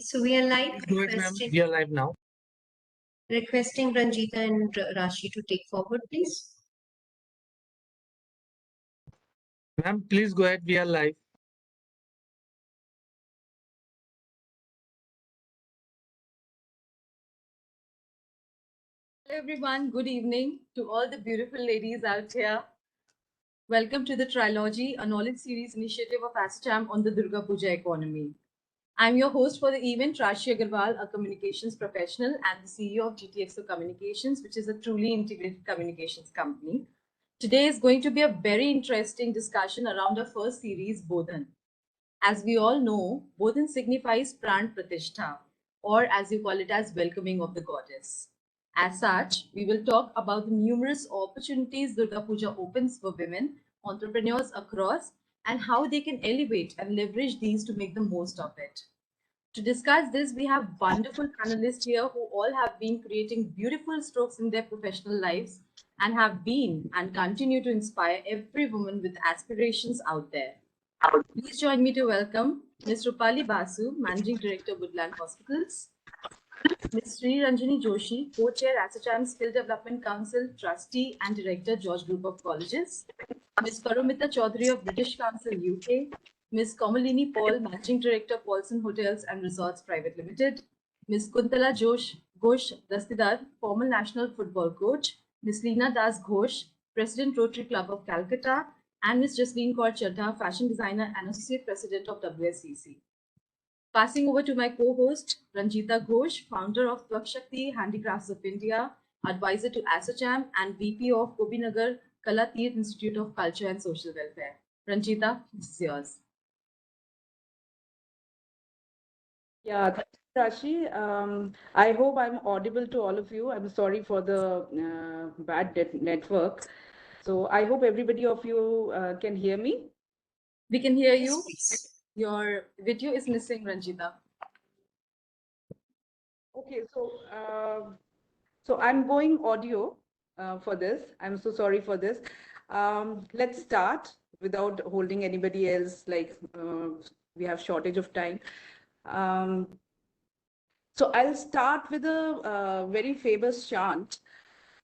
So we are live. Go ahead, ma'am. We are live now. Requesting Ranjita and Rashi to take forward, please. Ma'am, please go ahead. We are live. Hello everyone, good evening to all the beautiful ladies out here. Welcome to the Trilogy, a knowledge series initiative of ASSOCHAM on the Durga Puja economy. I'm your host for the event, Rashi Agarwal, a communications professional and the CEO of GTXO Communications, which is a truly integrated communications company. Today is going to be a very interesting discussion around our first series, Bodhan. As we all know, Bodhan signifies Pran Pratishtha, or as you call it as welcoming of the goddess. As such, we will talk about the numerous opportunities Durga Puja opens for women, entrepreneurs across, and how they can elevate and leverage these to make the most of it. To discuss this, we have wonderful panelists here who all have been creating beautiful strokes in their professional lives and have been and continue to inspire every woman with aspirations out there. Please join me to welcome Ms. Rupali Basu, Managing Director, Woodland Hospitals, Ms. Sri Ranjani Joshi, Co-Chair, ASSOCHAM Skill Development Council, Trustee and Director, George Group of Colleges, Ms. Paromita Chaudhary of British Council, UK, Ms. Komalini Paul, Managing Director, Paulson Hotels and Resorts Private Limited, Ms. Kuntala Ghosh Dastidar, former national football coach, Ms. Leena Das Ghosh, President, Rotary Club of Calcutta, and Ms. Jasleen Kaur Chadha, fashion designer and associate president of WSCC. Passing over to my co-host, Ranjita Ghosh, founder of Twakshakti Handicrafts of India, advisor to ASSOCHAM and VP of Gobinagar Kala Tirth Institute of Culture and Social Welfare. Ranjita, this is yours. Yeah, thanks, Rashi. I hope I'm audible to all of you. I'm sorry for the bad network. So I hope everybody of you can hear me. We can hear you. Yes, Your video is missing, Ranjita. Okay, so I'm going audio for this. I'm so sorry for this. Let's start without holding anybody else, like we have shortage of time. So I'll start with a very famous chant.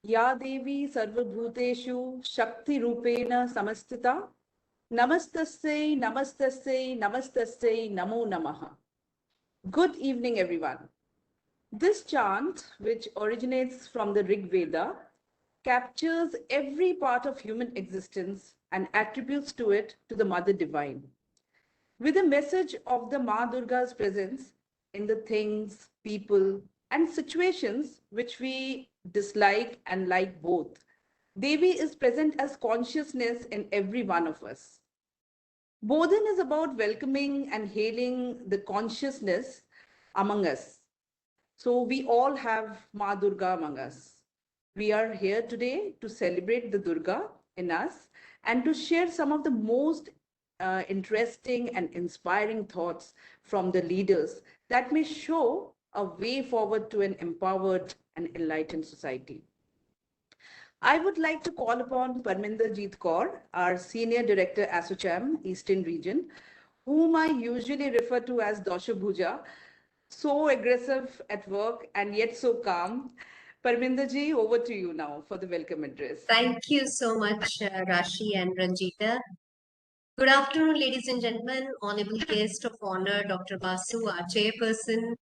Ya Devi Sarvabhuteshu Shakti Rupena Samastita Namastasya Namastasya Namastasya Namo Namaha. Good evening, everyone. This chant, which originates from the Rig Veda, captures every part of human existence and attributes to it to the Mother Divine, with a message of the Ma Durga's presence in the things, people, and situations which we dislike and like both. Devi is present as consciousness in every one of us. Bodhan is about welcoming and hailing the consciousness among us. So we all have Ma Durga among us. We are here today to celebrate the Durga in us and to share some of the most interesting and inspiring thoughts from the leaders that may show a way forward to an empowered and enlightened society. I would like to call upon Parminder Jeet Kaur, our Senior Director, ASSOCHAM, Eastern Region, whom I usually refer to as Dosha Bhuja, so aggressive at work and yet so calm. Parminder ji, over to you now for the welcome address. Thank you so much, Rashi and Ranjita. Good afternoon, ladies and gentlemen. Honorable guest of honor, Dr. Basu, our chairperson,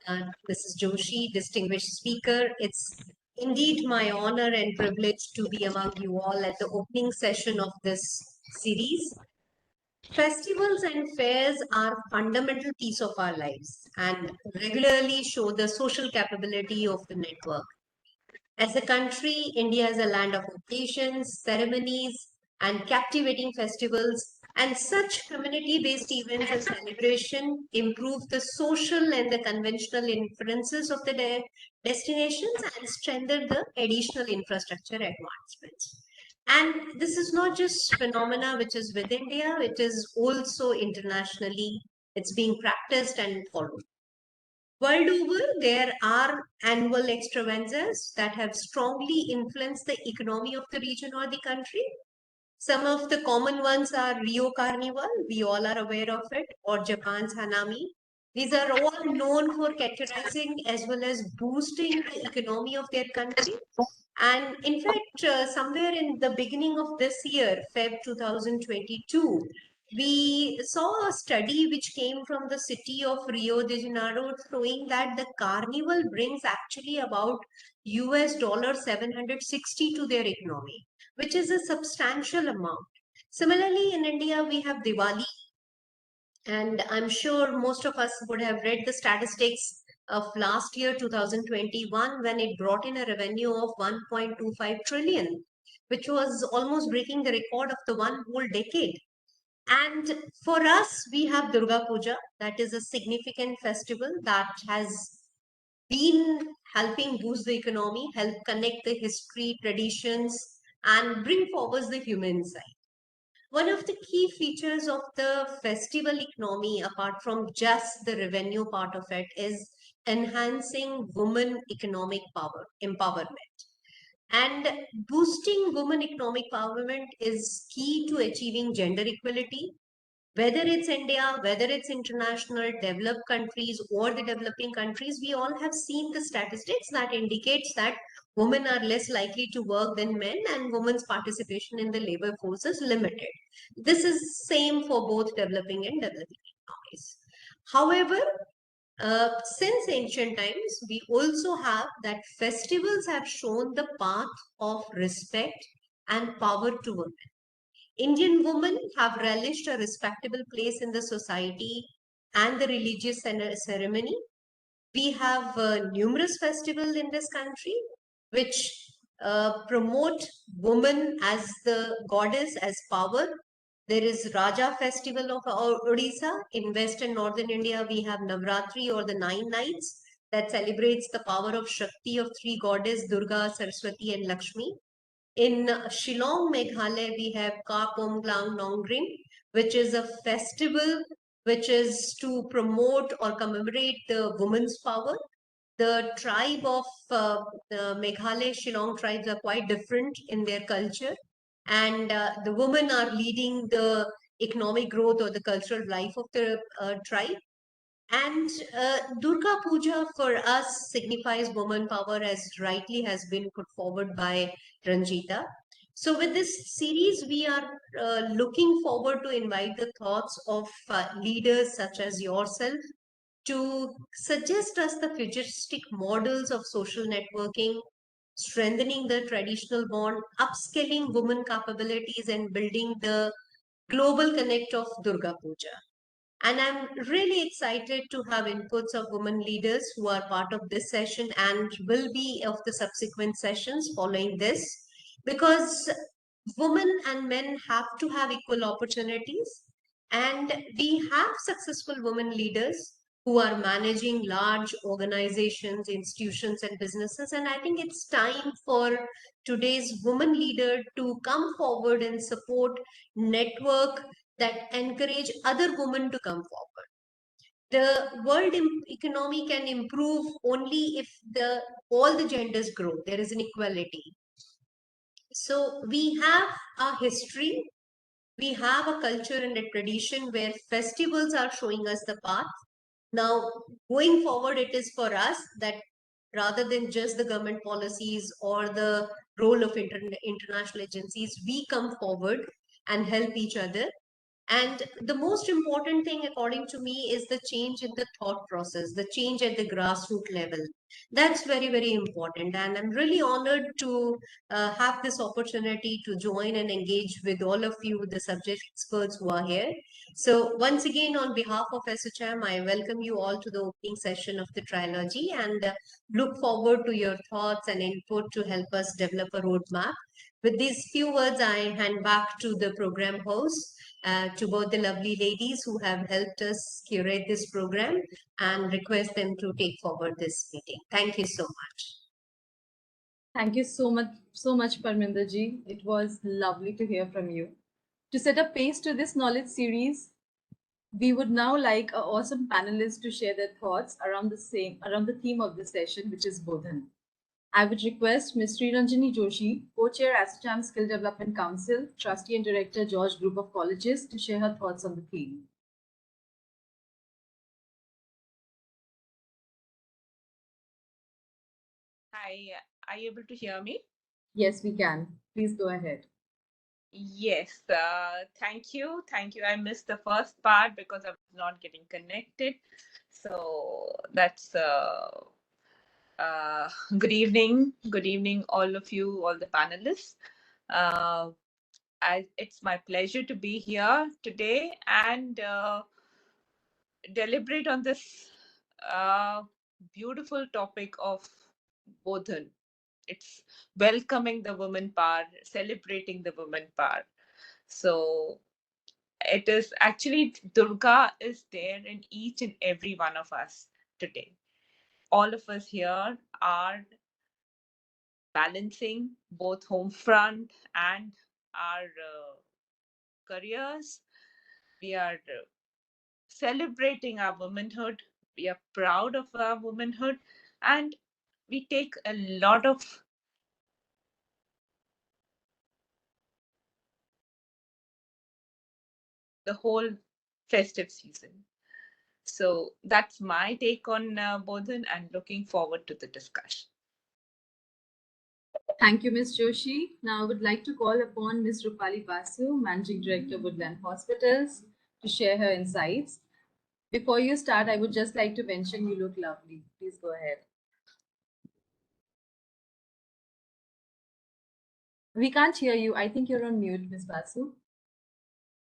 Mrs. Joshi, distinguished speaker. It's indeed my honor and privilege to be among you all at the opening session of this series. Festivals and fairs are fundamental piece of our lives and regularly show the social capability of the network. As a country, India is a land of occasions, ceremonies, and captivating festivals, and such community-based events and celebration improve the social and the conventional inferences of the destinations and strengthen the additional infrastructure advancements. And this is not just phenomena which is within India, it is also internationally, it's being practiced and followed. World over, there are annual extravaganzas that have strongly influenced the economy of the region or the country. Some of the common ones are Rio Carnival, we all are aware of it, or Japan's Hanami, These are all known for categorizing as well as boosting the economy of their country. And in fact, somewhere in the beginning of this year, Feb 2022, we saw a study which came from the city of Rio de Janeiro showing that the carnival brings actually about US dollar 760 to their economy, which is a substantial amount. Similarly, in India, we have Diwali, and I'm sure most of us would have read the statistics of last year, 2021, when it brought in a revenue of 1.25 trillion, which was almost breaking the record of the one whole decade. And for us, we have Durga Puja, that is a significant festival that has been helping boost the economy, help connect the history, traditions, and bring forward the human side. One of the key features of the festival economy, apart from just the revenue part of it, is enhancing women economic power, empowerment. And boosting women economic empowerment is key to achieving gender equality, whether it's India, whether it's international, developed countries, or the developing countries. We all have seen the statistics that indicates that women are less likely to work than men, and women's participation in the labor force is limited. This is same for both developing and developing economies. However, since ancient times, we also have that festivals have shown the path of respect and power to women. Indian women have relished a respectable place in the society and the religious ceremony. We have numerous festivals in this country which promote woman as the goddess, as power. There is Raja festival of Odisha. In West and Northern India, we have Navratri, or the 9 nights, that celebrates the power of Shakti of three goddesses, Durga, Saraswati, and Lakshmi. In Shillong, Meghalaya, we have Ka Pom Klang Nongrim, which is a festival which is to promote or commemorate the women's power. The tribe of the Meghalaya Shillong tribes are quite different in their culture, and the women are leading the economic growth or the cultural life of the tribe. And Durga Puja for us signifies woman power, as rightly has been put forward by Ranjita. So with this series, we are looking forward to invite the thoughts of leaders such as yourself to suggest us the futuristic models of social networking, strengthening the traditional bond, upscaling women capabilities, and building the global connect of Durga Puja. And I'm really excited to have inputs of women leaders who are part of this session and will be of the subsequent sessions following this, because women and men have to have equal opportunities. And we have successful women leaders who are managing large organizations, institutions, and businesses. And I think it's time for today's woman leader to come forward and support network that encourage other women to come forward. The world economy can improve only if all the genders grow. There is an equality. So we have a history, we have a culture and a tradition where festivals are showing us the path. Now, going forward, it is for us that rather than just the government policies or the role of international agencies, we come forward and help each other. And the most important thing, according to me, is the change in the thought process, the change at the grassroots level. That's very, very important. And I'm really honored to have this opportunity to join and engage with all of you, the subject experts who are here. So once again, on behalf of ASSOCHAM, I welcome you all to the opening session of the trilogy, and look forward to your thoughts and input to help us develop a roadmap. With these few words, I hand back to the program host, to both the lovely ladies who have helped us curate this program, and request them to take forward this meeting. Thank you so much. Thank you so much, Parminder ji. It was lovely to hear from you. To set a pace to this knowledge series, we would now like our awesome panelists to share their thoughts around the theme of this session, which is Bodhan. I would request Ms. Sriranjani Joshi, Co-Chair ASSOCHAM Skill Development Council, Trustee and Director, George Group of Colleges, to share her thoughts on the theme. are you able to hear me? Yes, we can. Please go ahead. Yes, thank you. Thank you. I missed the first part because I was not getting connected. So that's good evening. Good evening, all of you, all the panelists. Uh, it's my pleasure to be here today and deliberate on this uh, beautiful topic of Bodhan. It's welcoming the woman power, celebrating the woman power. So it is actually Durga is there in each and every one of us today. All of us here are balancing both home front and our careers. We are celebrating our womanhood. We are proud of our womanhood, and we take a lot of the whole festive season. So that's my take on Bodhan, and looking forward to the discussion. Thank you, Ms. Joshi. Now I would like to call upon Ms. Rupali Basu, Managing Director, Woodland Hospitals, to share her insights. Before you start, I would just like to mention you look lovely. Please go ahead. We can't hear you. I think you're on mute, Ms. Basu.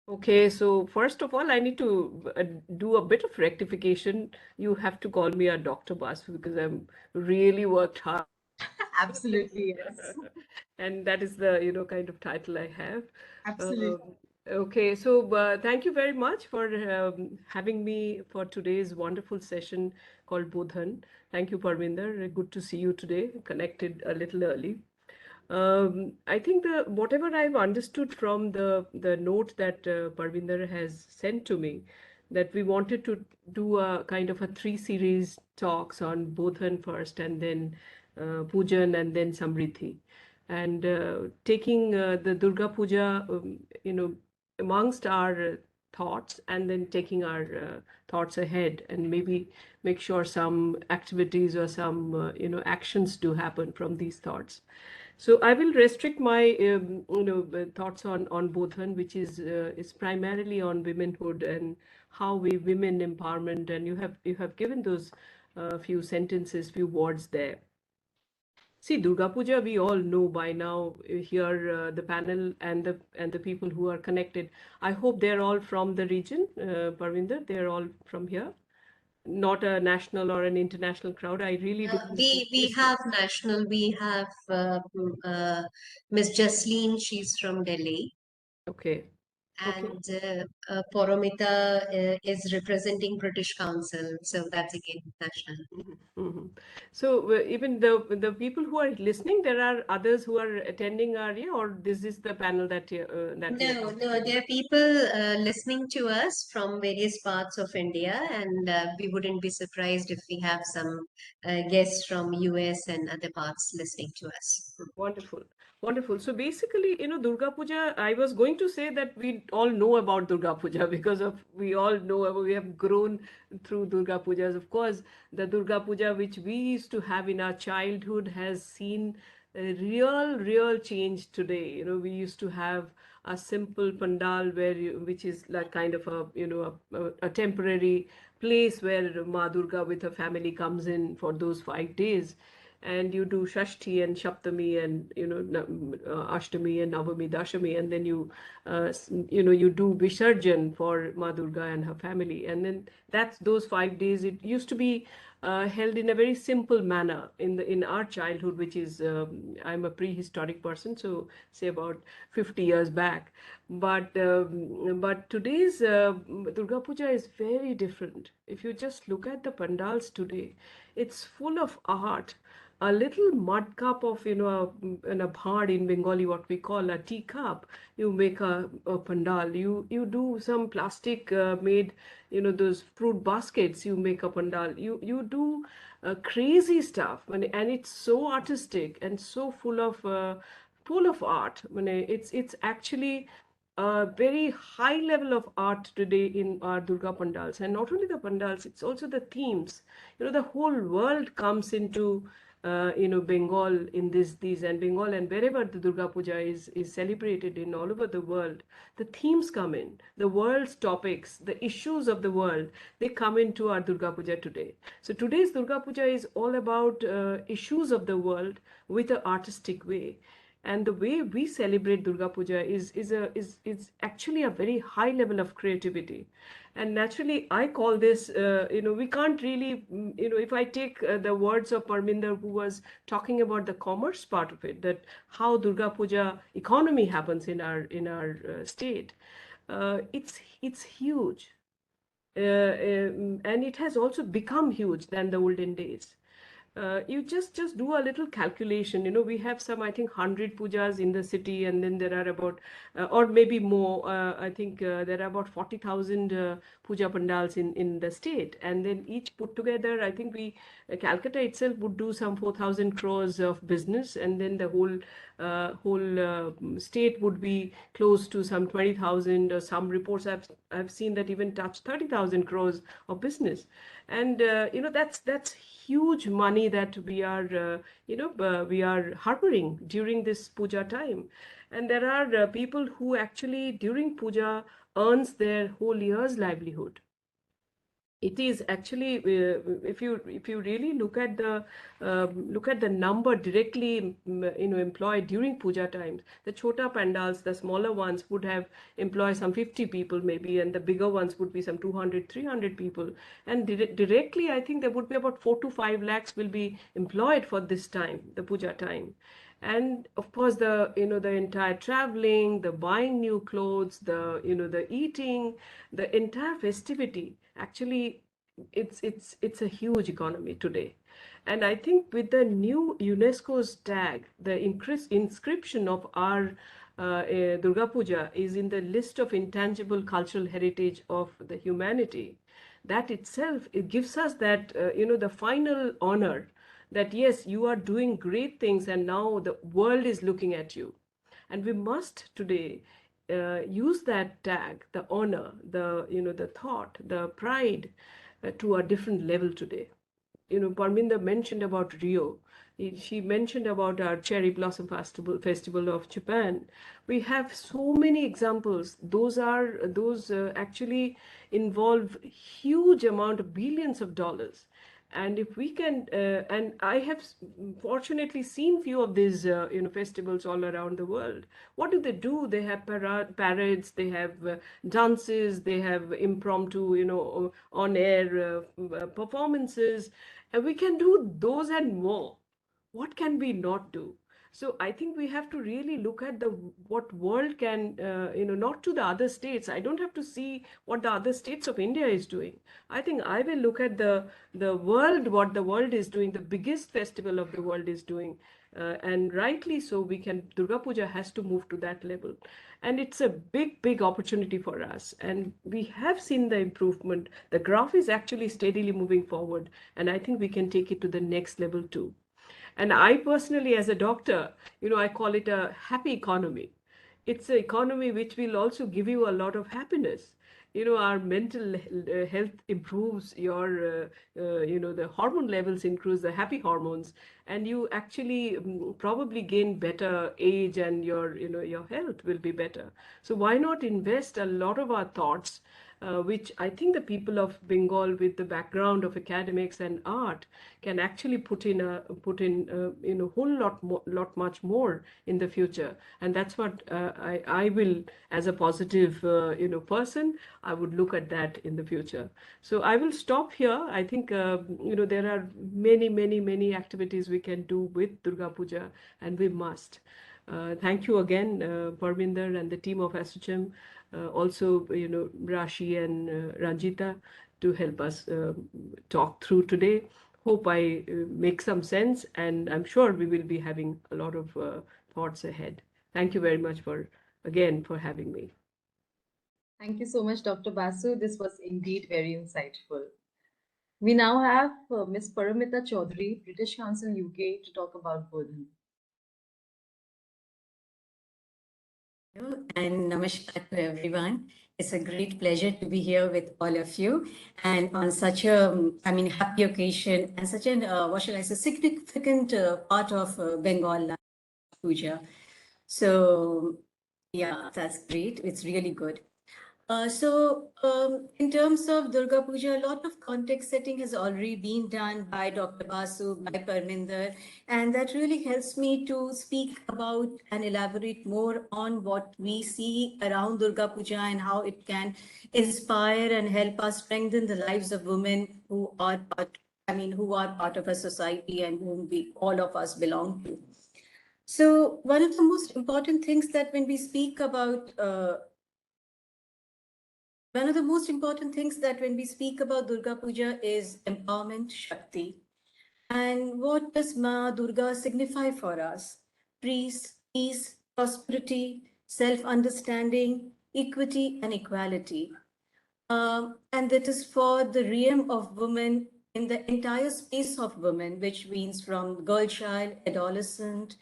Okay, so first of all, I need to do a bit of rectification. You have to call me a Dr. Basu because I'm really worked hard. Absolutely, yes. And that is the kind of title I have. Absolutely. Okay, so thank you very much for having me for today's wonderful session called Bodhan. Thank you, Parminder. Good to see you today, connected a little early. I think whatever I've understood from the note that Parvinder has sent to me, that we wanted to do a kind of a 3 series talks on Bodhan first, and then Pujan, and then Samriddhi, and taking the Durga Puja, amongst our thoughts, and then taking our thoughts ahead, and maybe make sure some activities or some actions do happen from these thoughts. So I will restrict my thoughts on Bodhan, which is primarily on womenhood and how we women empowerment, and you have given those few sentences, few words there. See, Durga Puja, we all know by now here, the panel and the people who are connected. I hope they're all from the region, Parvinder. They're all from here, not a national or an international crowd. I really don't want to We miss it. have national. We have Miss Jasleen. She's from Delhi, Okay. Okay. and Poromita is representing British Council. So that's again national. Mhm. So even the people who are listening, there are others who are attending our, or this is the panel that we are No, talking no, about? there are people listening to us from various parts of India, and we wouldn't be surprised if we have some guests from US and other parts listening to us. Wonderful, wonderful. So basically, Durga Puja, I was going to say that we all know about Durga Puja because we all know, we have grown through Durga Pujas. Of course, the Durga Puja which we used to have in our childhood has seen a real change today. We used to have a simple pandal which is like kind of a temporary place where Ma Durga with her family comes in for those 5 days, and you do Shashti and Shaptami and Ashtami and Navami Dashami, and then you do Visarjan for Ma Durga and her family, and then that's those 5 days. It used to be held in a very simple manner in our childhood, which is I'm a prehistoric person, so say about 50 years back. But today's Durga Puja is very different. If you just look at the pandals today, it's full of art. A little mud cup of an abhad in Bengali, what we call a tea cup, you make a pandal. You do some plastic made, those fruit baskets, you make a pandal. You do crazy stuff, and it's so artistic and so full of art. It's actually a very high level of art today in our Durga pandals, and not only the pandals, it's also the themes. The whole world comes into Bengal in these and Bengal and wherever the Durga Puja is celebrated in all over the world, the themes come in, the world's topics, the issues of the world, they come into our Durga Puja today. So today's Durga Puja is all about issues of the world with an artistic way. And the way we celebrate Durga Puja is actually a very high level of creativity. And naturally, I call this, we can't really, if I take the words of Parminder, who was talking about the commerce part of it, that how Durga Puja economy happens in our state, it's huge. And it has also become huge than the olden days. You just do a little calculation. We have some, I think, 100 pujas in the city, and then there are about, or maybe more. I think there are about 40,000 puja pandals in the state, and then each put together, I think Calcutta itself would do some 4,000 crores of business, and then the whole state would be close to some 20,000, or some reports I've seen that even touch 30,000 crores of business. And that's huge money that we are harboring during this puja time. And there are people who actually during puja earns their whole year's livelihood. It is actually, if you really look at the number directly employed during puja times, the chota pandals, the smaller ones, would have employed some 50 people maybe, and the bigger ones would be some 200, 300 people. And directly, I think there would be about 4 to 5 lakhs will be employed for this time, the puja time. And of course, the entire traveling, the buying new clothes, the eating, the entire festivity, actually, it's a huge economy today. And I think with the new UNESCO's tag, the inscription of our Durga Puja is in the list of intangible cultural heritage of the humanity. That itself, it gives us that the final honor, that yes, you are doing great things and now the world is looking at you. And we must today use that tag, the honor, the thought, the pride, to a different level today. Parminder mentioned about Rio. She mentioned about our Cherry Blossom Festival of Japan. We have so many examples. Those actually involve huge amount of billions of dollars. And if we can, and I have fortunately seen few of these, festivals all around the world. What do? They have parades, they have dances, they have impromptu, on-air performances, and we can do those and more. What can we not do? So I think we have to really look at what world can, not to the other states. I don't have to see what the other states of India is doing. I think I will look at the world, what the world is doing, the biggest festival of the world is doing. And rightly so, Durga Puja has to move to that level. And it's a big, big opportunity for us. And we have seen the improvement. The graph is actually steadily moving forward. And I think we can take it to the next level too. And I personally, as a doctor, I call it a happy economy. It's an economy which will also give you a lot of happiness. Our mental health improves, the hormone levels increase, the happy hormones, and you actually probably gain better age, and your health will be better. So why not invest a lot of our thoughts, which I think the people of Bengal with the background of academics and art can actually put in a whole lot much more in the future. And that's what I will, as a positive person, I would look at that in the future. So I will stop here. I think there are many activities we can do with Durga Puja, and we must. Thank you again, Parminder and the team of ASSOCHAM, also Rashi and Ranjita, to help us talk through today. Hope I make some sense, and I'm sure we will be having a lot of thoughts ahead. Thank you very much for having me. Thank you so much, Dr. Basu. This was indeed very insightful. We now have Ms. Paramita Chaudhary, British Council UK, to talk about Bodhan. And namaskar to everyone. It's a great pleasure to be here with all of you and on such a, happy occasion and such an, what shall I say, significant part of Bengal life, Puja. So, yeah, that's great. It's really good. In terms of Durga Puja, a lot of context setting has already been done by Dr. Basu, by Parminder, and that really helps me to speak about and elaborate more on what we see around Durga Puja and how it can inspire and help us strengthen the lives of women who are who are part of a society and whom we all of us belong to. So one of the most important things that when we speak about one of the most important things that when we speak about Durga Puja is empowerment, Shakti. And what does Ma Durga signify for us? Peace, prosperity, self-understanding, equity, and equality. And that is for the realm of women in the entire space of women, which means from girl child, adolescent,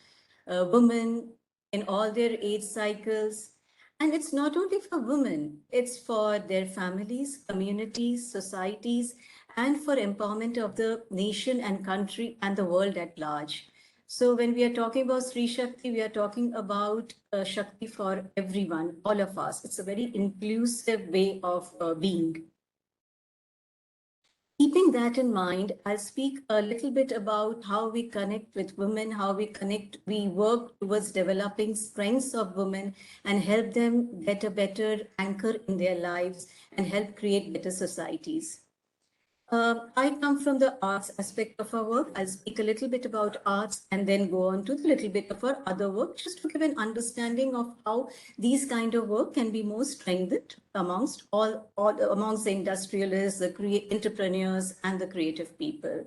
women in all their age cycles. And it's not only for women, it's for their families, communities, societies, and for empowerment of the nation and country and the world at large. So when we are talking about Sri Shakti, we are talking about Shakti for everyone, all of us. It's a very inclusive way of being. Keeping that in mind, I'll speak a little bit about how we connect with women, how we work towards developing strengths of women and help them get a better anchor in their lives and help create better societies. I come from the arts aspect of our work. I'll speak a little bit about arts and then go on to the little bit of our other work, just to give an understanding of how these kind of work can be more strengthened amongst all amongst the industrialists, the entrepreneurs, and the creative people.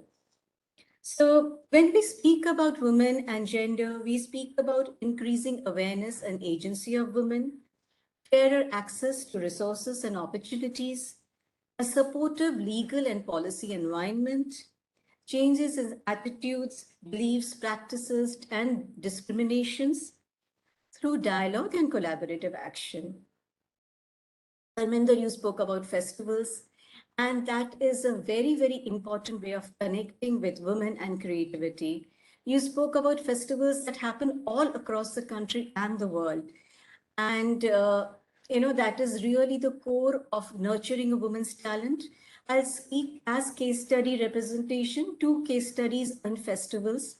So when we speak about women and gender, we speak about increasing awareness and agency of women, fairer access to resources and opportunities, a supportive legal and policy environment, changes in attitudes, beliefs, practices, and discriminations through dialogue and collaborative action. Arminder, you spoke about festivals, and that is a very, very important way of connecting with women and creativity. You spoke about festivals that happen all across the country and the world. And that is really the core of nurturing a woman's talent. I'll speak as case study representation, 2 case studies on festivals.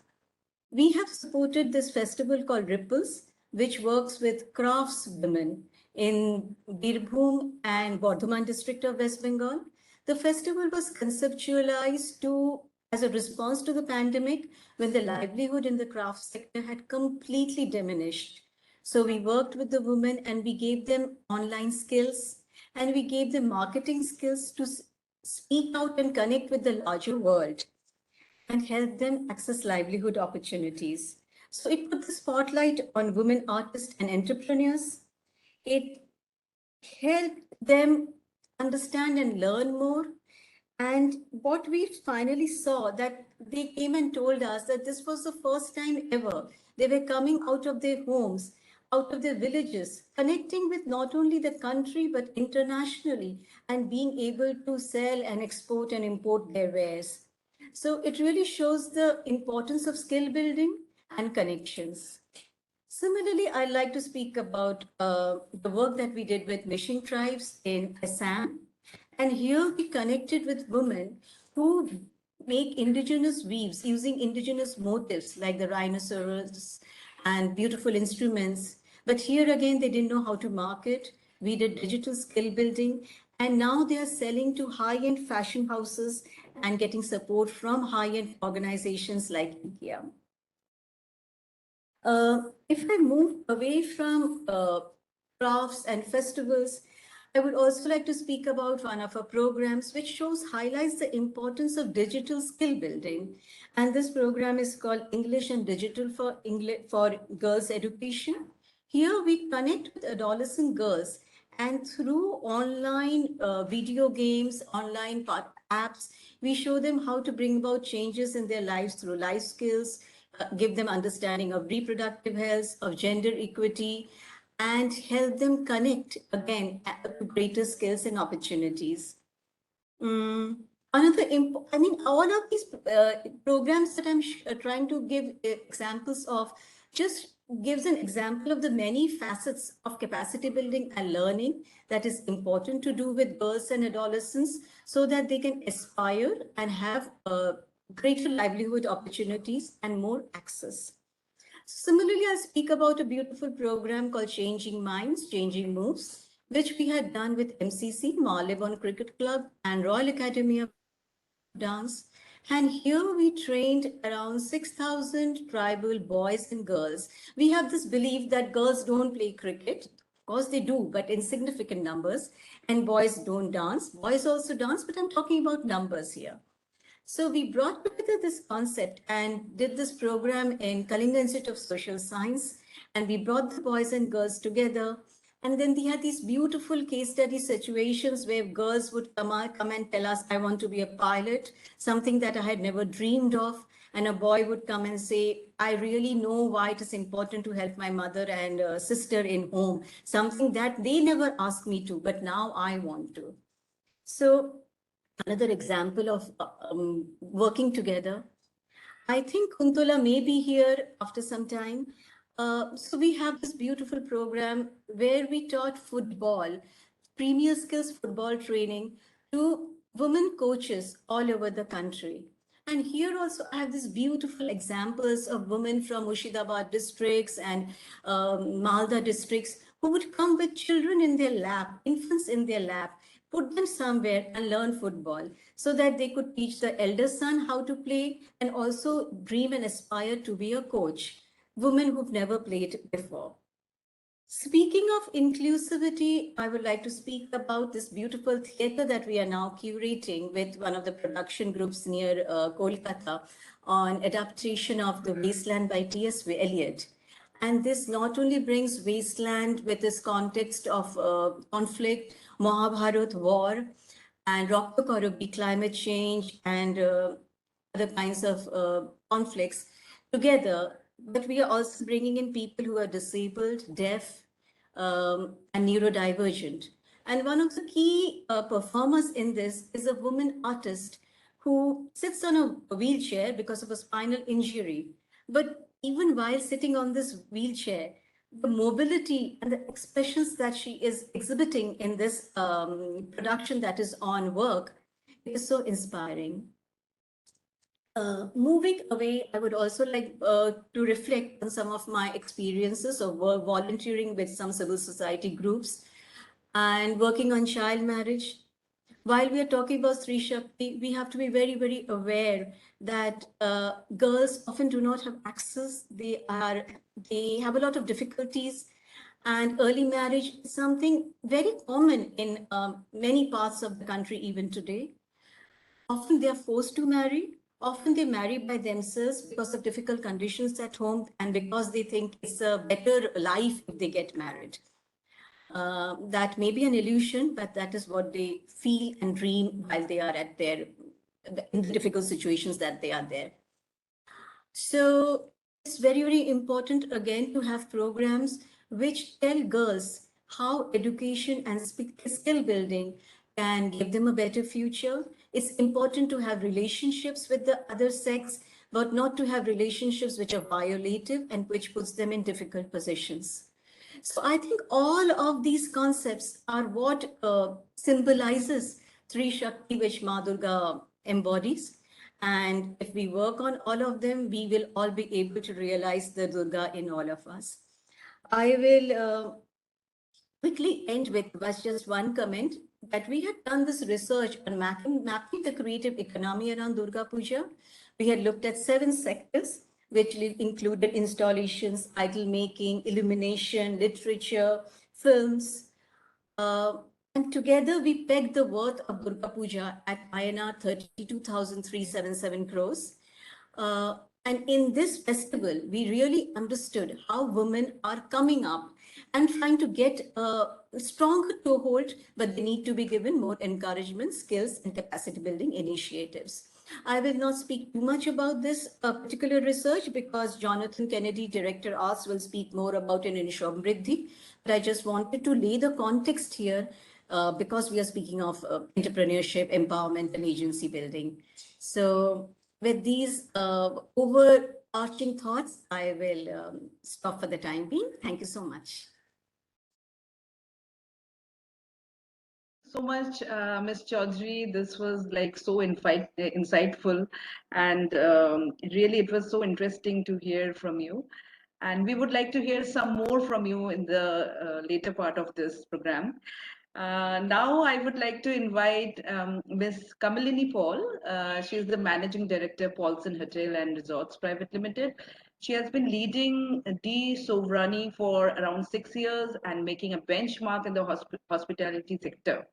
We have supported this festival called Ripples, which works with crafts women in Birbhum and Bardhaman district of West Bengal. The festival was conceptualized as a response to the pandemic when the livelihood in the craft sector had completely diminished. So we worked with the women and we gave them online skills and we gave them marketing skills to speak out and connect with the larger world and help them access livelihood opportunities. So it put the spotlight on women artists and entrepreneurs. It helped them understand and learn more. And what we finally saw that they came and told us that this was the first time ever they were coming out of their homes, out of their villages, connecting with not only the country but internationally and being able to sell and export and import their wares. So it really shows the importance of skill building and connections. Similarly, I'd like to speak about the work that we did with Mission Tribes in Assam. And here we connected with women who make indigenous weaves using indigenous motifs like the rhinoceros and beautiful instruments. But here again, they didn't know how to market. We did digital skill building. And now they are selling to high-end fashion houses and getting support from high-end organizations like India. If I move away from crafts and festivals, I would also like to speak about one of our programs which highlights the importance of digital skill building. And this program is called English and Digital for Girls Education. Here we connect with adolescent girls and through online video games, online apps, we show them how to bring about changes in their lives through life skills, give them understanding of reproductive health, of gender equity, and help them connect again to greater skills and opportunities. I mean, all of these programs that I'm trying to give examples of just gives an example of the many facets of capacity building and learning that is important to do with girls and adolescents so that they can aspire and have greater livelihood opportunities and more access. Similarly, I'll speak about a beautiful program called Changing Minds, Changing Moves, which we had done with MCC, Marylebone Cricket Club, and Royal Academy of Dance. And here we trained around 6,000 tribal boys and girls. We have this belief that girls don't play cricket. Of course they do, but in significant numbers. And boys don't dance. Boys also dance, but I'm talking about numbers here. So we brought together this concept and did this program in Kalinga Institute of Social Science. And we brought the boys and girls together. And then we had these beautiful case study situations where girls would come and tell us, I want to be a pilot, something that I had never dreamed of. And a boy would come and say, I really know why it is important to help my mother and sister in home, something that they never asked me to, but now I want to. So another example of working together. I think Kuntula may be here after some time. So we have this beautiful program where we taught football, premier skills football training to women coaches all over the country. And here also I have these beautiful examples of women from Mushidabad districts and Malda districts who would come with children in their lap, infants in their lap, put them somewhere and learn football so that they could teach the elder son how to play and also dream and aspire to be a coach, women who've never played before. Speaking of inclusivity, I would like to speak about this beautiful theater that we are now curating with one of the production groups near Kolkata on adaptation of The Wasteland by T.S. Eliot. And this not only brings wasteland with this context of conflict, Mahabharat war, and Rocco Korobi, climate change, and other kinds of conflicts together, but we are also bringing in people who are disabled, deaf, and neurodivergent. And one of the key performers in this is a woman artist who sits on a wheelchair because of a spinal injury. But even while sitting on this wheelchair, the mobility and the expressions that she is exhibiting in this production that is on work is so inspiring. Moving away, I would also like to reflect on some of my experiences of volunteering with some civil society groups and working on child marriage. While we are talking about Sri Shakti, we have to be very, very aware that girls often do not have access. They have a lot of difficulties, and early marriage is something very common in many parts of the country even today. Often they are forced to marry. Often they marry by themselves because of difficult conditions at home and because they think it's a better life if they get married. That may be an illusion, but that is what they feel and dream while they are in the difficult situations that they are there. So it's very, very important again to have programs which tell girls how education and skill building can give them a better future. It's important to have relationships with the other sex, but not to have relationships which are violative and which puts them in difficult positions. So I think all of these concepts are what symbolizes Sri Shakti, which Ma Durga embodies. And if we work on all of them, we will all be able to realize the Durga in all of us. I will quickly end with just one comment that we had done this research on mapping the creative economy around Durga Puja. We had looked at 7 sectors, which included installations, idol making, illumination, literature, films. And together we pegged the worth of Durga Puja at INR 32,377 crores. And in this festival, we really understood how women are coming up and trying to get a stronger toehold, but they need to be given more encouragement, skills, and capacity building initiatives. I will not speak too much about this particular research because Jonathan Kennedy, Director ASK, will speak more about it in Shobmriddhi. But I just wanted to lay the context here because we are speaking of entrepreneurship, empowerment, and agency building. So with these overarching thoughts, I will stop for the time being. Thank you so much. So much, Ms. Chaudhary. This was like so insightful, and really it was so interesting to hear from you. And we would like to hear some more from you in the later part of this program. Now I would like to invite Ms. Kamalini Paul. She is the Managing Director, Paulson Hotel and Resorts Private Limited. She has been leading the Sovrani for around 6 years and making a benchmark in the hospitality sector.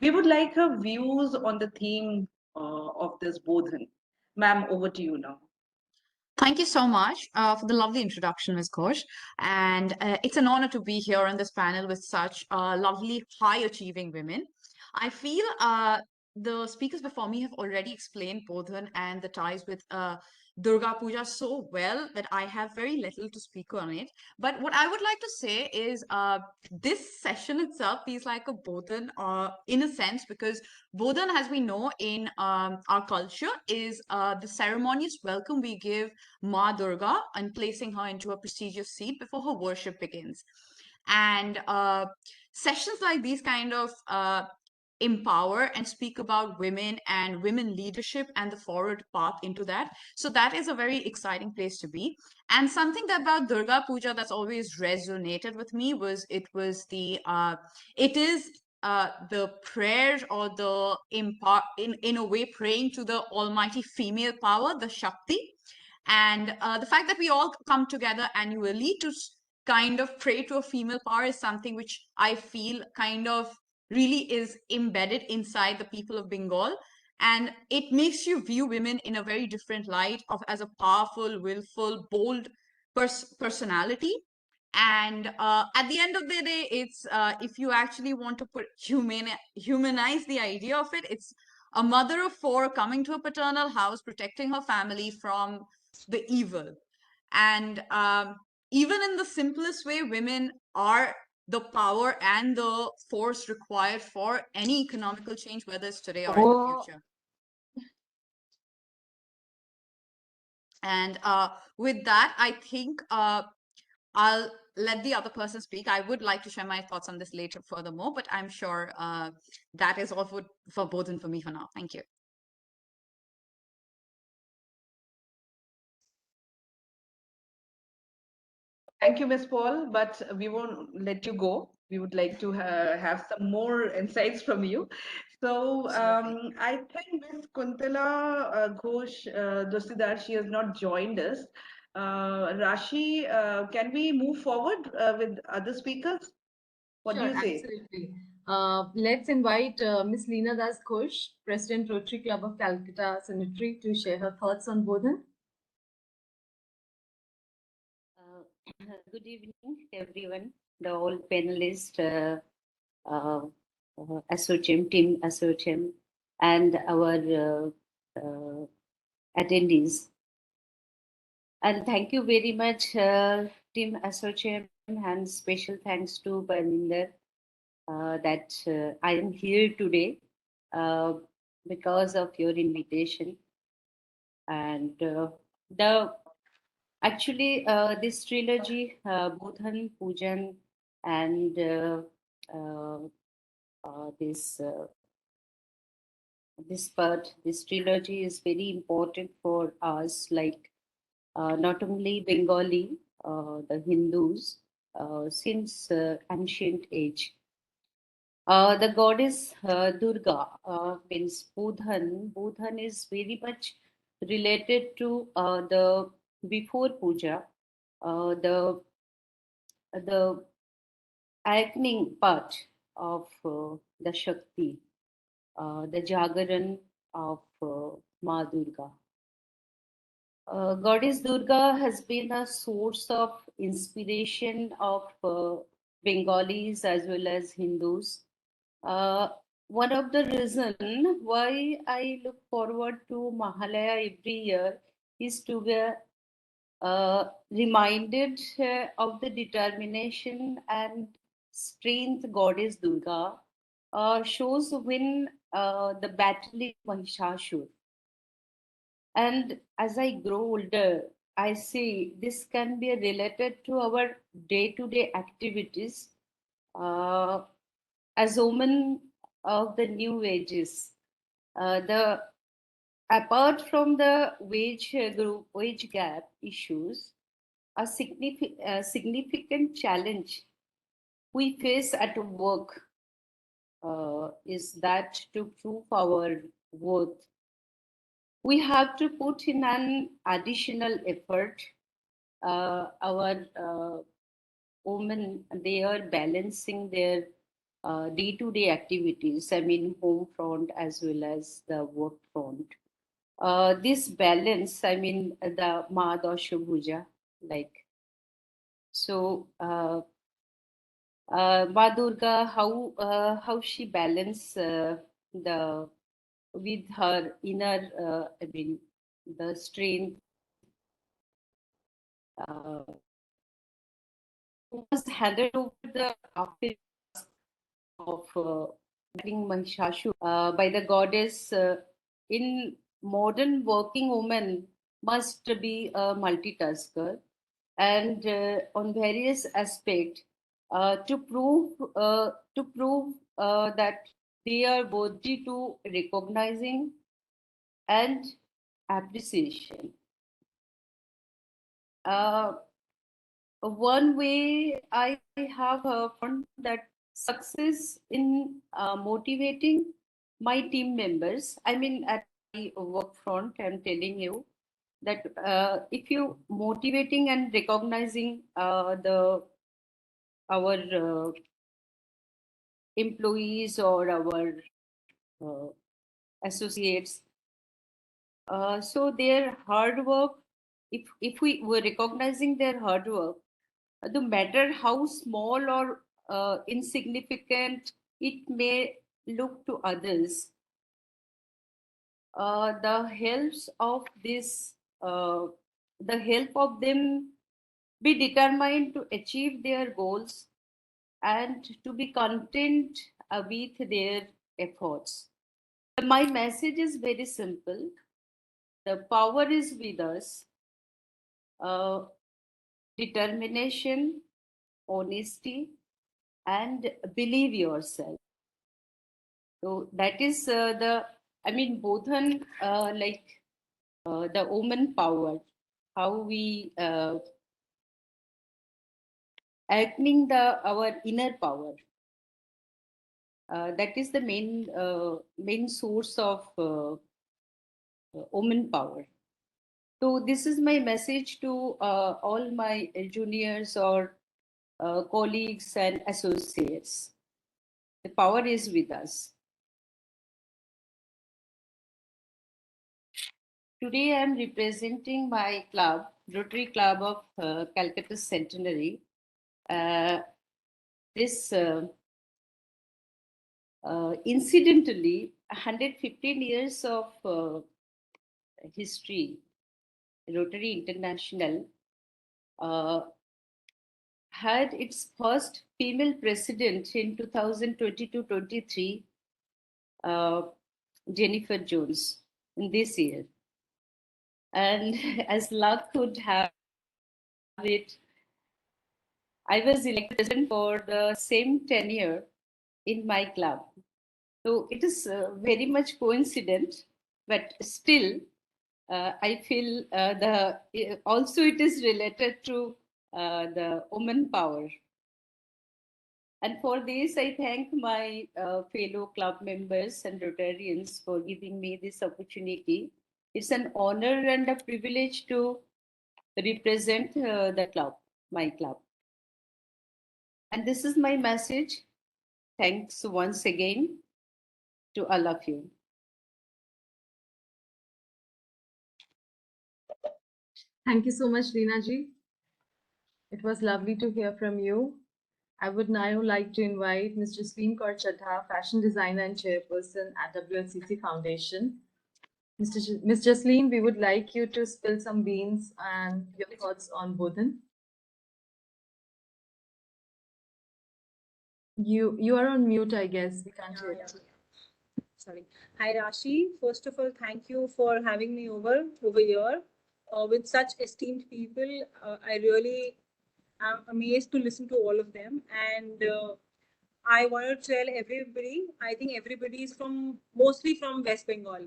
We would like her views on the theme of this Bodhan. Ma'am, over to you now. Thank you so much for the lovely introduction, Ms. Ghosh. And it's an honor to be here on this panel with such lovely, high-achieving women. I feel the speakers before me have already explained Bodhan and the ties with Durga Puja so well that I have very little to speak on it. But what I would like to say is this session itself feels like a Bodhan in a sense because Bodhan, as we know in our culture, is the ceremonious welcome we give Ma Durga and placing her into a prestigious seat before her worship begins. And sessions like these kind of empower and speak about women and women leadership and the forward path into that. So that is a very exciting place to be. And something about Durga Puja that's always resonated with me was it is the prayer or the in a way praying to the almighty female power, the Shakti, and the fact that we all come together annually to kind of pray to a female power is something which I feel kind of really is embedded inside the people of Bengal. And it makes you view women in a very different light of as a powerful, willful, bold personality. And at the end of the day, it's if you actually want to humanize the idea of it, it's a mother of four coming to a paternal house, protecting her family from the evil. And even in the simplest way, women are the power and the force required for any economical change, whether it's today or in the future. And with that, I think I'll let the other person speak. I would like to share my thoughts on this later furthermore, but I'm sure that is all for both and for me for now. Thank you. Thank you, Ms. Paul, but we won't let you go. We would like to have some more insights from you. So I think Ms. Kuntala Ghosh Dostidar, she has not joined us. Rashi, can we move forward with other speakers? What do you say? Absolutely. Let's invite Ms. Leena Das Ghosh, President Rotary Club of Calcutta Cemetery, to share her thoughts on Bodhan. Good evening, everyone, the all panelists, ASSOCHAM, Team ASSOCHAM, and our attendees. And thank you very much, Team ASSOCHAM, and special thanks to Parminder that I am here today because of your invitation. And actually, this trilogy, Bodhan, Pujan, and this trilogy is very important for us, like not only Bengali, the Hindus, since ancient age. The goddess Durga means Bodhan. Bodhan is very much related to the before puja, the awakening part of the Shakti, the Jagaran of Ma Durga. Goddess Durga has been a source of inspiration of Bengalis as well as Hindus. one of the reason why I look forward to Mahalaya every year is to be reminded of the determination and strength goddess Durga shows when the battling Mahishasur. And as I grow older, I see this can be related to our day-to-day activities uh, as women of the new ages. The apart from the wage gap issues, a significant challenge we face at work is that to prove our worth, we have to put in an additional effort. Our women, they are balancing their day-to-day activities, I mean, home front as well as the work front. This balance, I mean, the Mahadasha Puja, like, so Ma Durga, how she balance the with her inner, I mean, the strength uh, was handed over the after of battling Mahishasur by the goddess. In modern working woman must be a multitasker and on various aspects to prove that they are worthy to recognizing and appreciation. Uh, One way I have found that success in motivating my team members, I mean, at my work front, I'm telling you that if you motivating and recognizing the our employees or our uh, associates, so their hard work, if we were recognizing their hard work, no matter how small or insignificant it may look to others, the helps of this, the help of them be determined to achieve their goals and to be content with their efforts. My message is very simple. The power is with us. Uh, Determination, honesty, and believe yourself. So that is I mean, Bodhan, the woman power, how we acting our inner power. That is the main source of woman power. So this is my message to all my juniors or colleagues and associates. The power is with us. Today I am representing my club, Rotary Club of Calcutta Centenary. This incidentally 115 years of history, Rotary International uh, had its first female president in 2022-23, Jennifer Jones, in this year. And as luck could have it, I was elected president for the same tenure in my club. So it is very much coincident, but still, I feel also it is related to the woman power. And for this, I thank my fellow club members and Rotarians for giving me this opportunity. It's an honor and a privilege to represent the club, my club. And this is my message. Thanks once again to all of you. Thank you so much, Reena ji. It was lovely to hear from you. I would now like to invite Ms. Jasleen Kaur Chadha, fashion designer and chairperson at WLCC Foundation. Ms. Jasleen, we would like you to spill some beans and your thoughts on Bodhan. You are on mute, I guess. We can't hear you. Sorry. Hi, Rashi. First of all, thank you for having me over here with such esteemed people. I really am amazed to listen to all of them. And I want to tell everybody, I think everybody is mostly from West Bengal.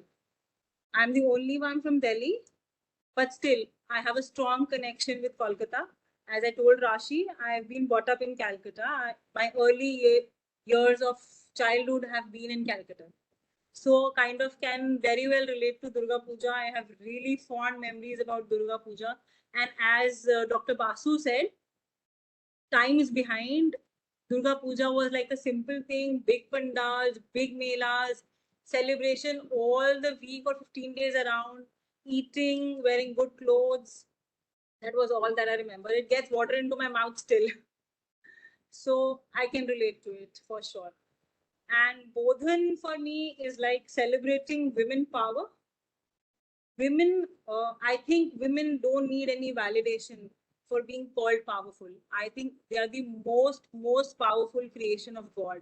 I'm the only one from Delhi, but still, I have a strong connection with Kolkata. As I told Rashi, I've been brought up in Calcutta. My early years of childhood have been in Calcutta. So kind of can very well relate to Durga Puja. I have really fond memories about Durga Puja. And as Dr. Basu said, time is behind. Durga Puja was like a simple thing, big pandals, big melas, celebration all the week or 15 days around, eating, wearing good clothes. That was all that I remember. It gets water into my mouth still. So I can relate to it for sure. And Bodhan for me is like celebrating women power. Women, I think women don't need any validation for being called powerful. I think they are the most powerful creation of God.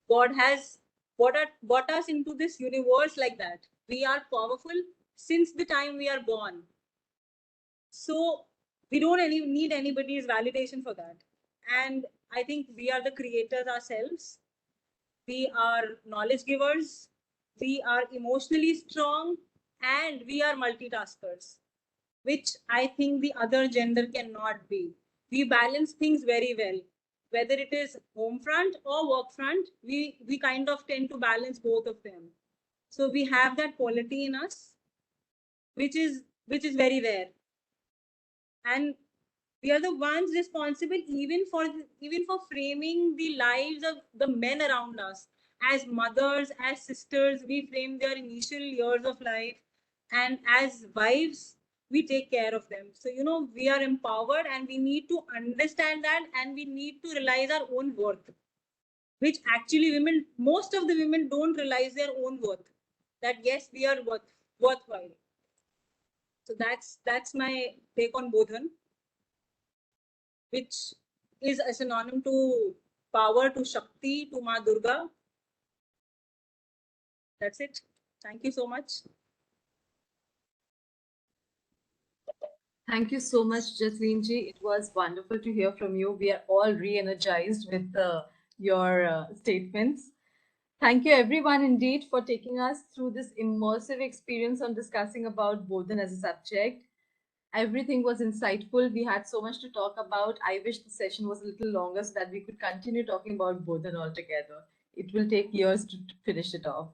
God has brought us into this universe like that. We are powerful since the time we are born. So we don't need anybody's validation for that. And I think we are the creators ourselves. We are knowledge givers. We are emotionally strong, and we are multitaskers, which I think the other gender cannot be. We balance things very well. Whether it is home front or work front, we kind of tend to balance both of them. So we have that quality in us, which is very rare. And we are the ones responsible even for framing the lives of the men around us. As mothers, as sisters, we frame their initial years of life, and as wives, we take care of them. So we are empowered, and we need to understand that, and we need to realize our own worth, which actually most of the women don't realize their own worth, that yes, we are worthwhile. So that's my take on Bodhan, which is a synonym to power, to Shakti, to Ma Durga. That's it. Thank you so much. Thank you so much, Jasleen ji. It was wonderful to hear from you. We are all re-energized with your statements. Thank you everyone indeed for taking us through this immersive experience on discussing about Bodhan as a subject. Everything was insightful. We had so much to talk about. I wish the session was a little longer so that we could continue talking about Bodhan altogether. It will take years to finish it off.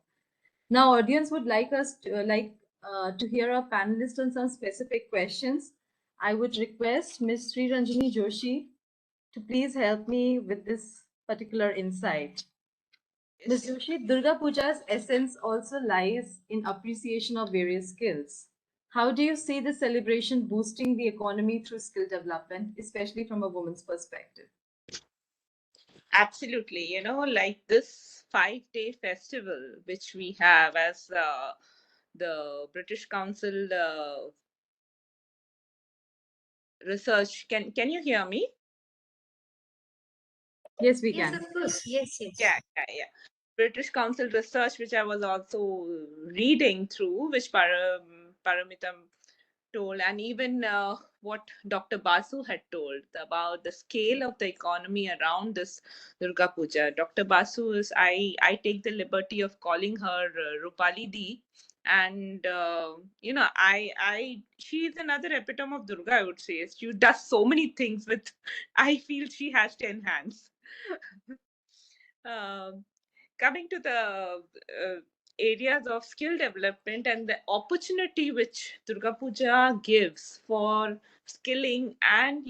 Now, audience would like us to hear our panelists on some specific questions. I would request Ms. Sri Ranjini Joshi to please help me with this particular insight. Ms. Joshi, Durga Puja's essence also lies in appreciation of various skills. How do you see the celebration boosting the economy through skill development, especially from a woman's perspective? Absolutely. Like this 5-day festival, which we have as the British Council research. Can you hear me? Yes, we Yes, can. of course. Yes. Yeah. British Council research, which I was also reading through, which Paramitam told, and even what Dr. Basu had told about the scale of the economy around this Durga Puja. Dr. Basu is, I take the liberty of calling her Rupali Di, and she is another epitome of Durga, I would say. She does so many things with, I feel she has 10 hands. Um, Coming to the areas of skill development and the opportunity which Durga Puja gives for skilling and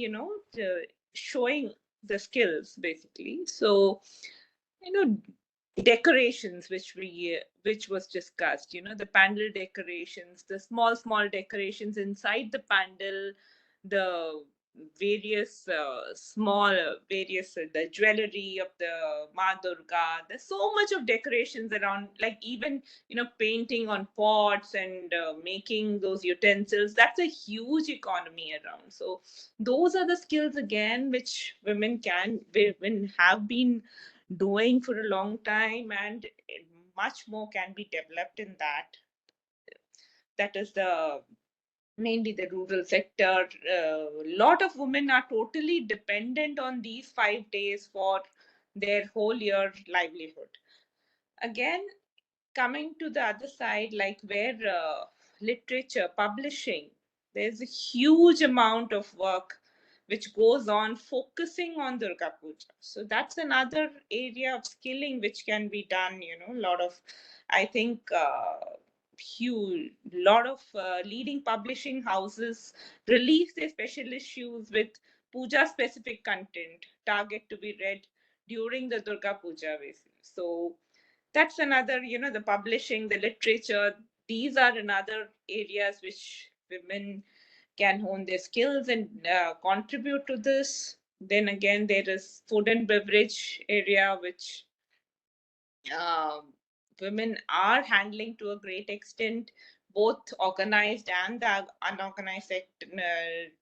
showing the skills basically. So decorations which was discussed, the pandal decorations, the small decorations inside the pandal, the various the jewelry of the Ma Durga. There's so much of decorations around, like even painting on pots and making those utensils. That's a huge economy around. So those are the skills again which women have been doing for a long time, and much more can be developed in that. That is the mainly the rural sector. A lot of women are totally dependent on these 5 days for their whole year livelihood. Again, coming to the other side, like where literature, publishing, there's a huge amount of work which goes on focusing on Durga Puja. So that's another area of skilling which can be done. A lot of, I think, huge lot of leading publishing houses release their special issues with puja specific content target to be read during the Durga Puja basically. So that's another, the publishing, the literature, these are another areas which women can hone their skills and contribute to this. Then again, there is food and beverage area which um, women are handling to a great extent, both organized and the unorganized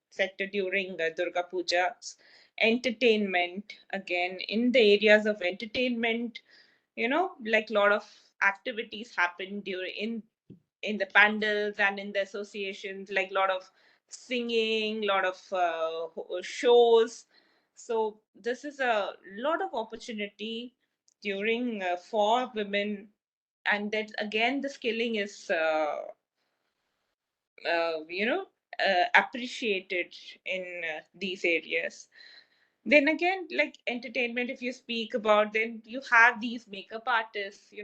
sector during Durga Pujas. Entertainment, again, in the areas of entertainment, like a lot of activities happen during in the pandals and in the associations, like a lot of singing, a lot of shows. So this is a lot of opportunity during for women, and that again the skilling is appreciated in these areas. Then again, like entertainment, if you speak about, then you have these makeup artists,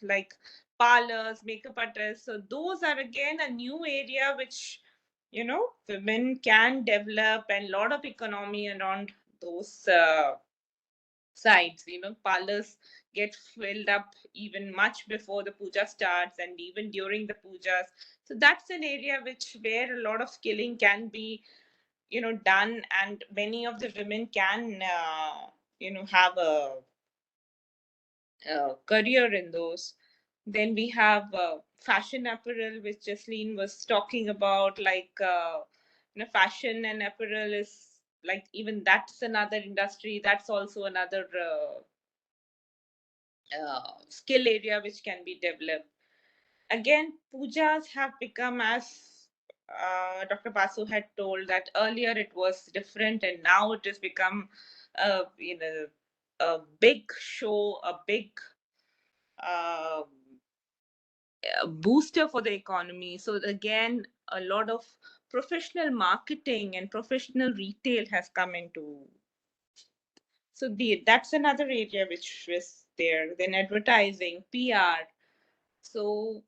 like parlors, makeup artists. So those are again a new area which women can develop, and a lot of economy around those sites. Parlors get filled up even much before the puja starts and even during the pujas. So that's an area which where a lot of skilling can be done, and many of the women can have a career in those. Then we have fashion apparel, which Jasleen was talking about, like fashion and apparel is like, even that's another industry, that's also another skill area which can be developed. Again, pujas have become, as Dr. Basu had told, that earlier it was different and now it has become a big show, a big uh, booster for the economy. So again, a lot of professional marketing and professional retail has come into. So that's another area which was there. Then advertising, PR. So,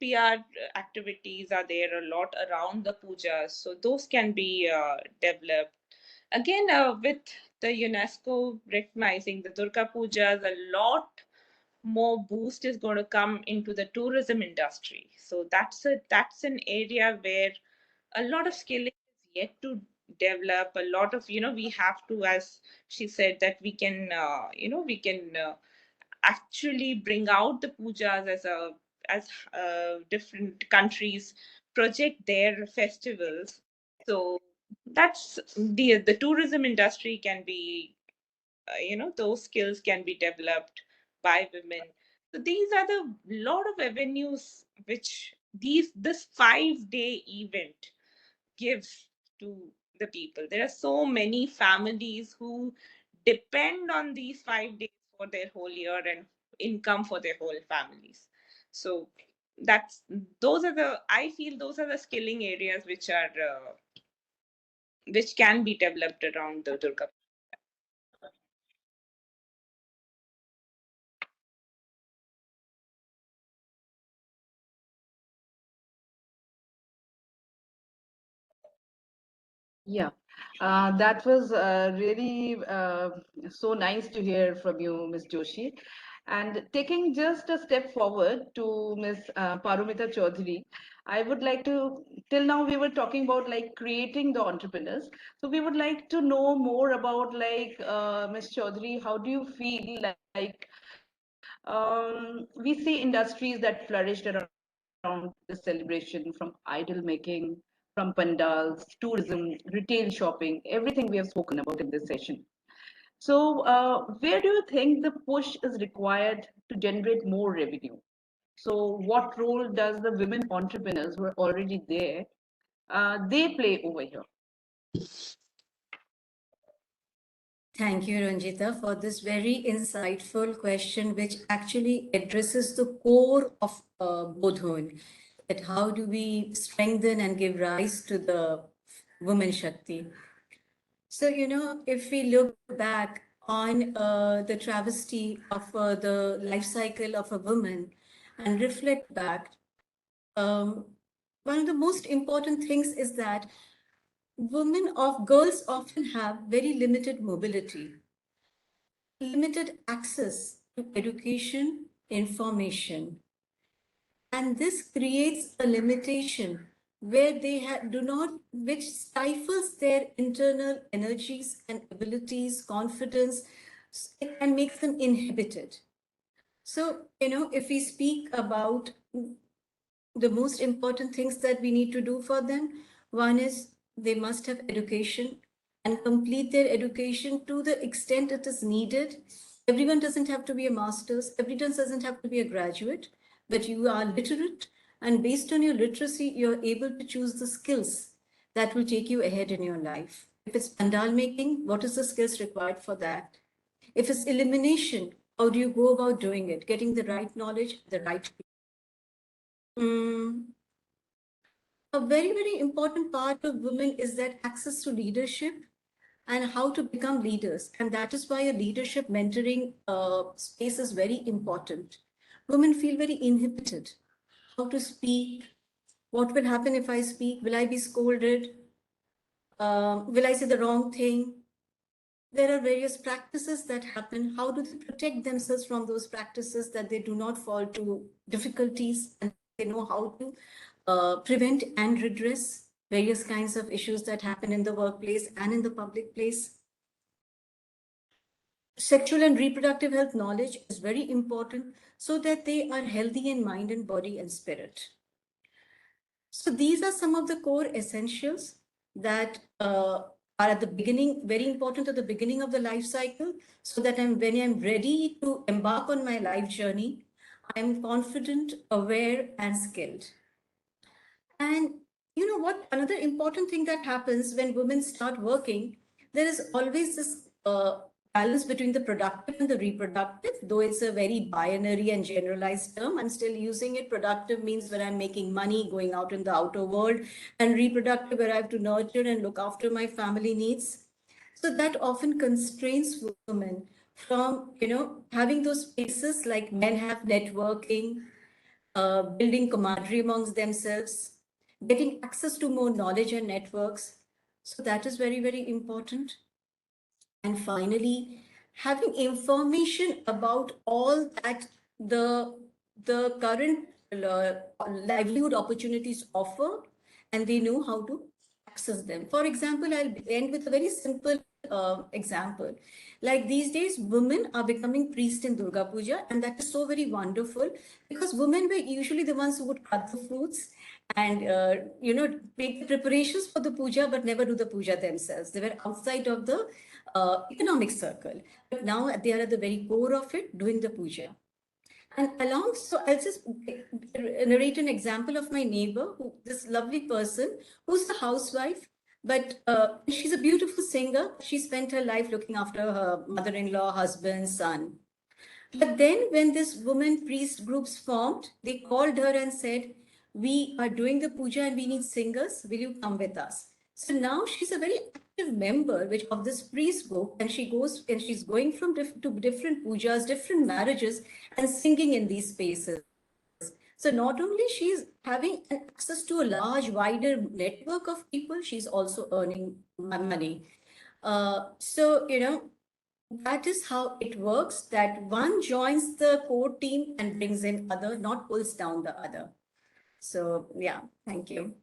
PR activities are there a lot around the pujas. So those can be developed. Again, with the UNESCO recognizing the Durga Pujas, a lot more boost is going to come into the tourism industry. So that's an area where a lot of skilling is yet to develop. A lot of, we have to, as she said, that we can actually bring out the pujas as different countries project their festivals. So that's the tourism industry can be those skills can be developed by women. So these are the lot of avenues which this 5 day event gives to the people. There are so many families who depend on these 5 days for their whole year and income for their whole families. So that's those are the I feel those are the skilling areas which can be developed around the Durga. Yeah, that was really so nice to hear from you, Ms. Joshi. And taking just a step forward to Ms. Paromita Chaudhary, I would like to, till now we were talking about like creating the entrepreneurs. So we would like to know more about like Ms. Chaudhary, how do you feel like we see industries that flourished around the celebration, from idol making, from pandals, tourism, retail shopping, everything we have spoken about in this session. So, where do you think the push is required to generate more revenue? So, what role does the women entrepreneurs who are already there, they play over here? Thank you, Ranjita, for this very insightful question, which actually addresses the core of Bodhon, that how do we strengthen and give rise to the woman Shakti. So, if we look back on the travesty of the life cycle of a woman and reflect back, one of the most important things is that girls often have very limited mobility, limited access to education, information. And this creates a limitation where do not, which stifles their internal energies and abilities, confidence, and makes them inhibited. So, if we speak about the most important things that we need to do for them, one is they must have education and complete their education to the extent it is needed. Everyone doesn't have to be a master's, everyone doesn't have to be a graduate, but you are literate, and based on your literacy, you're able to choose the skills that will take you ahead in your life. If it's pandal making, what is the skills required for that? If it's elimination, how do you go about doing it? Getting the right knowledge, the right people. A very, very important part of women is that access to leadership and how to become leaders. And that is why a leadership mentoring space is very important. Women feel very inhibited. How to speak? What will happen if I speak? Will I be scolded? Will I say the wrong thing? There are various practices that happen. How do they protect themselves from those practices, that they do not fall to difficulties, and they know how to prevent and redress various kinds of issues that happen in the workplace and in the public place? Sexual and reproductive health knowledge is very important so that they are healthy in mind and body and spirit. So these are some of the core essentials that are at the beginning, very important at the beginning of the life cycle, so that when I'm ready to embark on my life journey, I'm confident, aware, and skilled. And you know what? Another important thing that happens when women start working, there is always this balance between the productive and the reproductive, though it's a very binary and generalized term. I'm still using it. Productive means when I'm making money, going out in the outer world, and reproductive where I have to nurture and look after my family needs. So that often constrains women from, having those spaces like men have, networking, building camaraderie amongst themselves, getting access to more knowledge and networks. So that is very, very important. And finally, having information about all that the current livelihood opportunities offer, and they know how to access them. For example, I'll end with a very simple example. Like these days, women are becoming priests in Durga Puja, and that is so very wonderful, because women were usually the ones who would cut the fruits and make the preparations for the puja, but never do the puja themselves. They were outside of the economic circle, but now they are at the very core of it, doing the puja. And so I'll just narrate an example of my neighbor, this lovely person, who's a housewife, but she's a beautiful singer. She spent her life looking after her mother-in-law, husband, son. But then when this woman priest groups formed, they called her and said, we are doing the puja and we need singers. Will you come with us? So now she's a very active member of this priest group, and she's going from to different pujas, different marriages, and singing in these spaces. So not only she's having access to a large, wider network of people, she's also earning money. So, that is how it works, that one joins the core team and brings in other, not pulls down the other. So yeah, thank you.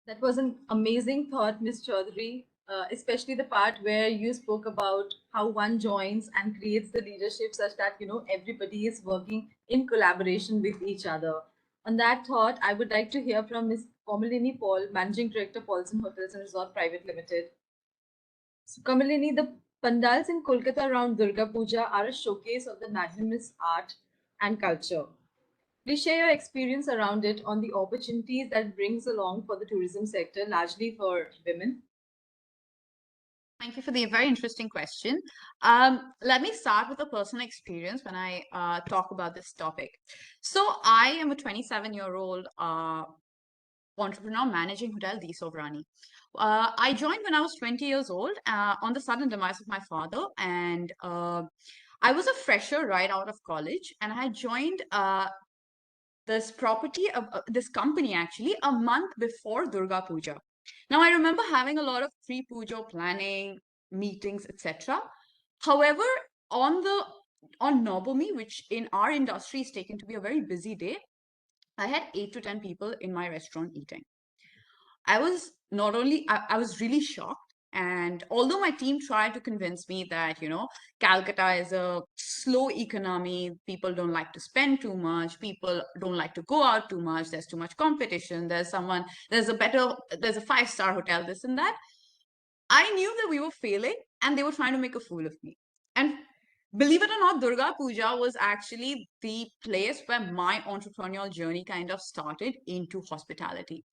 That was an amazing thought, Ms. Chaudhary, especially the part where you spoke about how one joins and creates the leadership such that, everybody is working in collaboration with each other. On that thought, I would like to hear from Ms. Komalini Paul, Managing Director, Paulson Hotels and Resort Private Limited. So, Kamalini, the pandals in Kolkata around Durga Puja are a showcase of the magnanimous art and culture. Please share your experience around it on the opportunities that brings along for the tourism sector, largely for women. Thank you for the very interesting question. Let me start with a personal experience when I talk about this topic. So I am a 27-year-old entrepreneur managing Hotel Di Sovrani. I joined when I was 20 years old on the sudden demise of my father, and I was a fresher right out of college, and I joined this this company actually a month before Durga Puja. Now I remember having a lot of pre-puja planning, meetings, etc. However, on Navami, which in our industry is taken to be a very busy day, I had 8 to 10 people in my restaurant eating. I was not only, I was really shocked. And although my team tried to convince me that, Calcutta is a slow economy, people don't like to spend too much, people don't like to go out too much, there's too much competition, there's a 5-star hotel, this and that. I knew that we were failing and they were trying to make a fool of me. And believe it or not, Durga Puja was actually the place where my entrepreneurial journey kind of started into hospitality.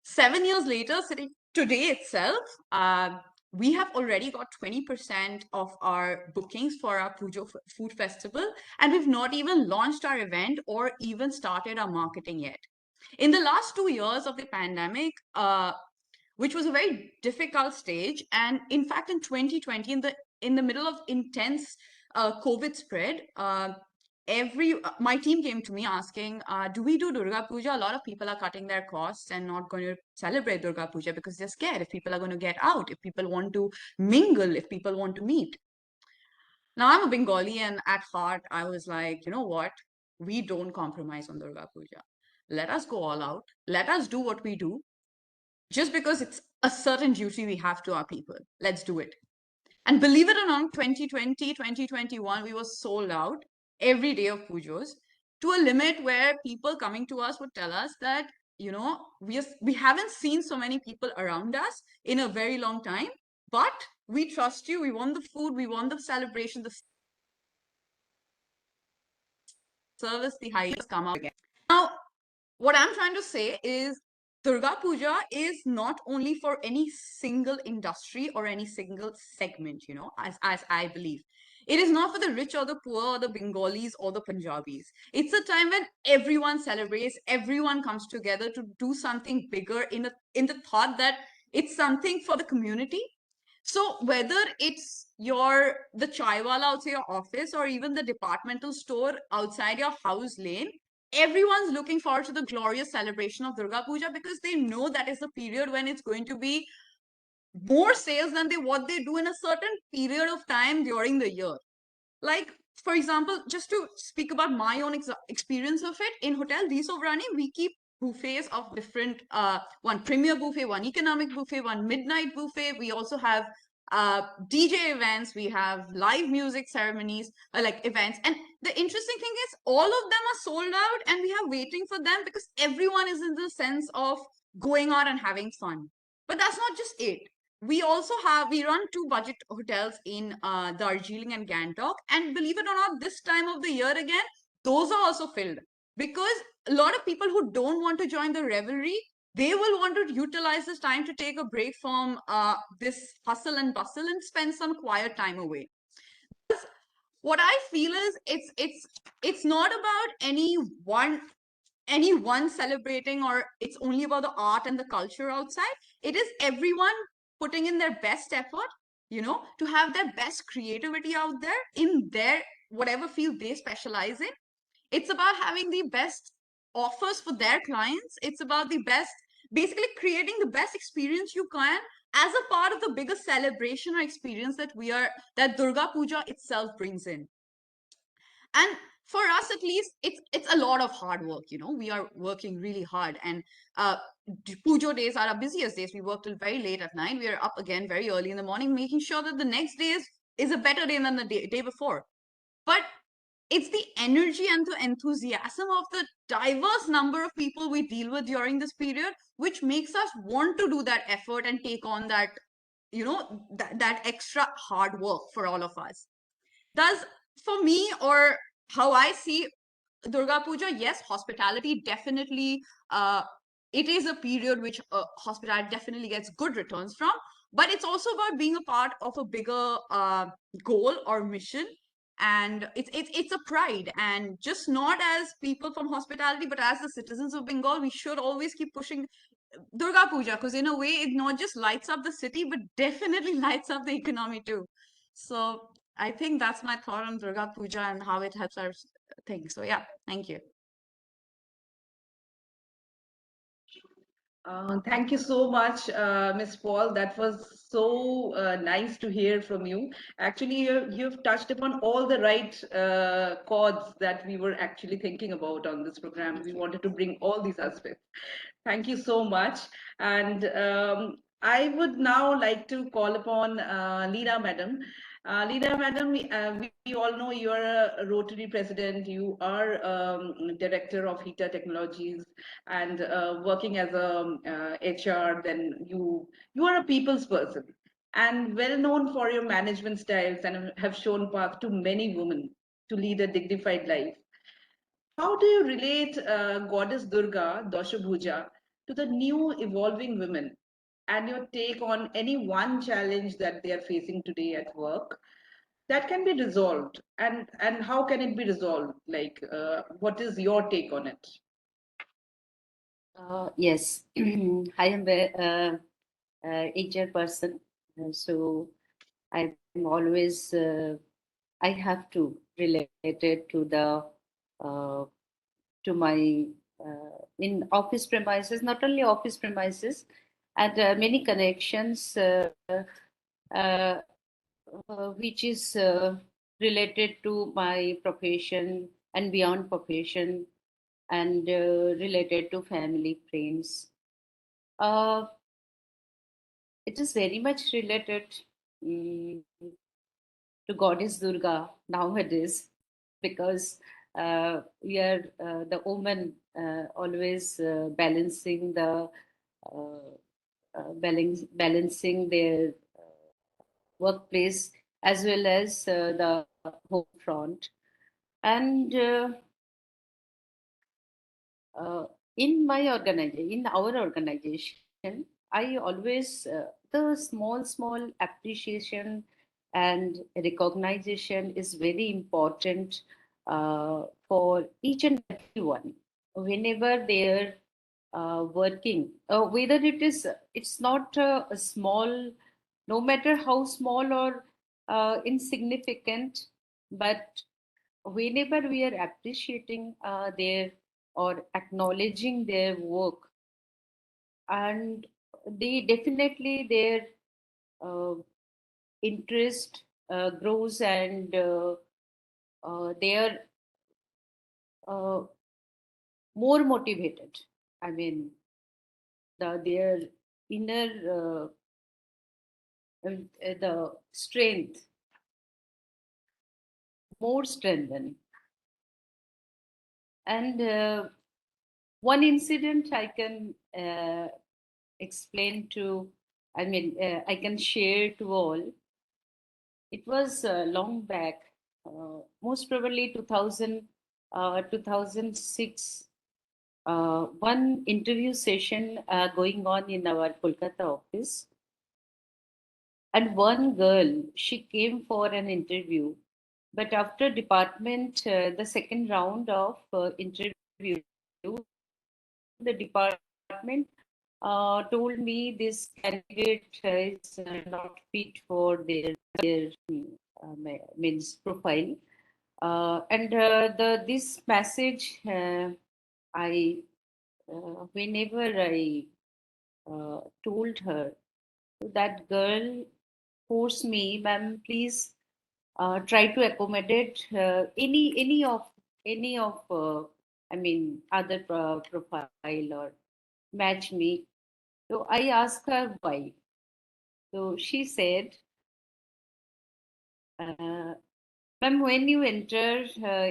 7 years later, sitting today itself, we have already got 20% of our bookings for our Puja food festival, and we've not even launched our event or even started our marketing yet. In the last 2 years of the pandemic, which was a very difficult stage, and in fact, in 2020, in the middle of intense COVID spread, my team came to me asking, do we do Durga Puja? A lot of people are cutting their costs and not going to celebrate Durga Puja because they're scared if people are going to get out, if people want to mingle, if people want to meet. Now I'm a Bengali, and at heart, I was like, you know what? We don't compromise on Durga Puja. Let us go all out. Let us do what we do. Just because it's a certain duty we have to our people. Let's do it. And believe it or not, 2020, 2021, we were sold out every day of pujas to a limit where people coming to us would tell us that, we haven't seen so many people around us in a very long time, but we trust you. We want the food. We want the celebration, the service, the highest come out again. Now, what I'm trying to say is Durga Puja is not only for any single industry or any single segment, as I believe. It is not for the rich or the poor or the Bengalis or the Punjabis. It's a time when everyone celebrates, everyone comes together to do something bigger in the thought that it's something for the community. So whether it's the chaiwala outside your office or even the departmental store outside your house lane, everyone's looking forward to the glorious celebration of Durga Puja because they know that is the period when it's going to be more sales than what they do in a certain period of time during the year. Like, for example, just to speak about my own experience of it, in Hotel Di Sovrani, we keep buffets of different, one premier buffet, one economic buffet, one midnight buffet. We also have DJ events, we have live music ceremonies, like events. And the interesting thing is all of them are sold out and we are waiting for them because everyone is in the sense of going out and having fun. But that's not just it. We also we run 2 budget hotels in Darjeeling and Gangtok. And believe it or not, this time of the year again, those are also filled because a lot of people who don't want to join the revelry, they will want to utilize this time to take a break from this hustle and bustle and spend some quiet time away. What I feel is it's not about any one celebrating or it's only about the art and the culture outside. It is everyone putting in their best effort, to have their best creativity out there in their whatever field they specialize in. It's about having the best offers for their clients. It's about basically creating the best experience you can as a part of the bigger celebration or experience that Durga Puja itself brings in. And for us, at least, it's a lot of hard work. We are working really hard, and Pujo days are our busiest days. We work till very late at night. We are up again very early in the morning, making sure that the next day is a better day than the day before. But it's the energy and the enthusiasm of the diverse number of people we deal with during this period which makes us want to do that effort and take on that extra hard work for all of us. Thus, for me, or how I see Durga Puja, yes, hospitality definitely, it is a period which hospitality definitely gets good returns from, but it's also about being a part of a bigger goal or mission. And it's a pride, and just not as people from hospitality, but as the citizens of Bengal, we should always keep pushing Durga Puja, because in a way, it not just lights up the city, but definitely lights up the economy too. So I think that's my thought on Durga Puja and how it helps our thing. So yeah, thank you. Thank you so much, Ms. Paul. That was so nice to hear from you. Actually, you've touched upon all the right chords that we were actually thinking about on this program. We wanted to bring all these aspects. Thank you so much. And I would now like to call upon Leena Madam. Leena Madam, we all know you are a Rotary President. You are Director of HITA Technologies and working as a HR. Then you are a people's person and well known for your management styles and have shown path to many women to lead a dignified life. How do you relate Goddess Durga, Dashabhuja, to the new evolving women and your take on any one challenge that they are facing today at work that can be resolved? And how can it be resolved? Like, what is your take on it? Yes, I am HR person, so I'm always I have to relate it to the to my in office premises, not only office premises, and many connections uh, which is related to my profession and beyond profession and related to family, friends. Uh, it is very much related mm, to Goddess Durga nowadays because we are the woman always balancing their workplace as well as the home front. And in our organization, I always the small appreciation and recognition is very important for each and everyone whenever they're working, whether it's not a small, no matter how small or insignificant, but whenever we are appreciating their or acknowledging their work, and they definitely their uh, interest grows, and they are uh, more motivated. I mean, their inner the strength more strengthened. And one incident I can explain to, I can share to all. It was long back, most probably 2006. One interview session going on in our Kolkata office. And one girl, she came for an interview, but after department, the second round of interview, the department told me this candidate is not fit for their means profile. And this message I whenever I told her, that girl forced me, ma'am, please try to accommodate any of I mean other profile or match me. So I asked her why. So she said, ma'am, when you enter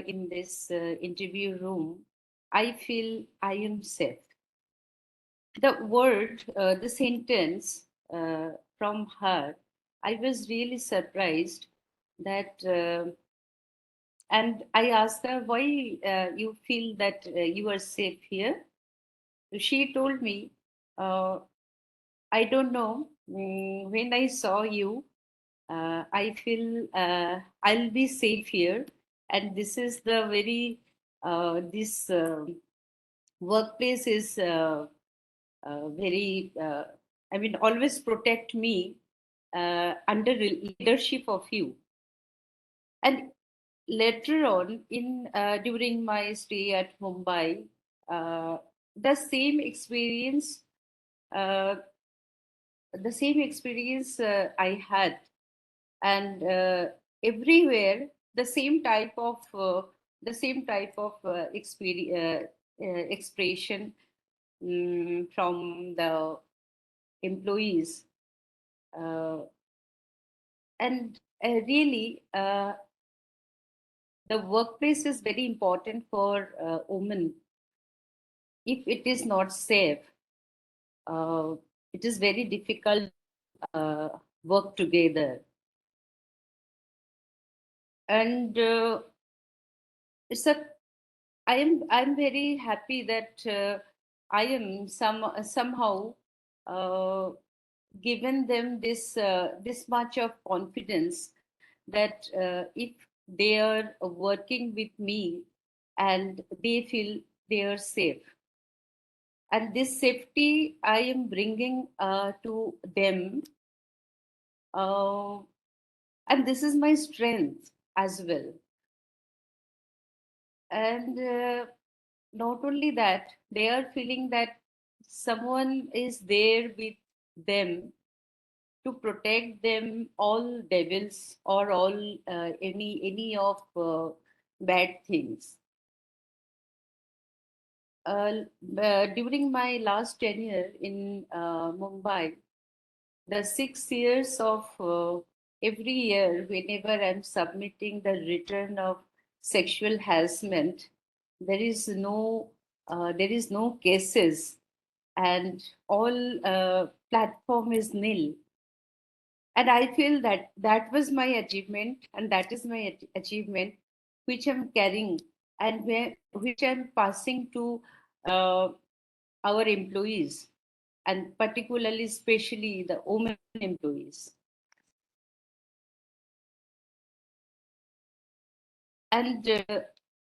in this interview room, I feel I am safe. The word, the sentence from her, I was really surprised that, and I asked her why you feel that you are safe here. She told me, uh, I don't know, when I saw you, I feel I'll be safe here. And this is the very, this workplace is very, I mean, always protect me under leadership of you. And later on, in during my stay at Mumbai, uh, the same experience, uh, I had, and everywhere the same type of experience, expression from the employees, uh, and really the workplace is very important for women. If it is not safe, uh, it is very difficult work together. And it's a I'm very happy that I am somehow uh, given them this much of confidence that if they are working with me and they feel they are safe, and this safety I am bringing to them, uh, and this is my strength as well. And not only that, they are feeling that someone is there with them to protect them all devils or all any of bad things. During my last tenure in Mumbai, the 6 years of every year, whenever I'm submitting the return of sexual harassment, there is no cases, and all platform is nil. And I feel that that was my achievement, and that is my achievement, which I'm carrying, and which I'm passing to uh, our employees, and particularly, especially the women employees. And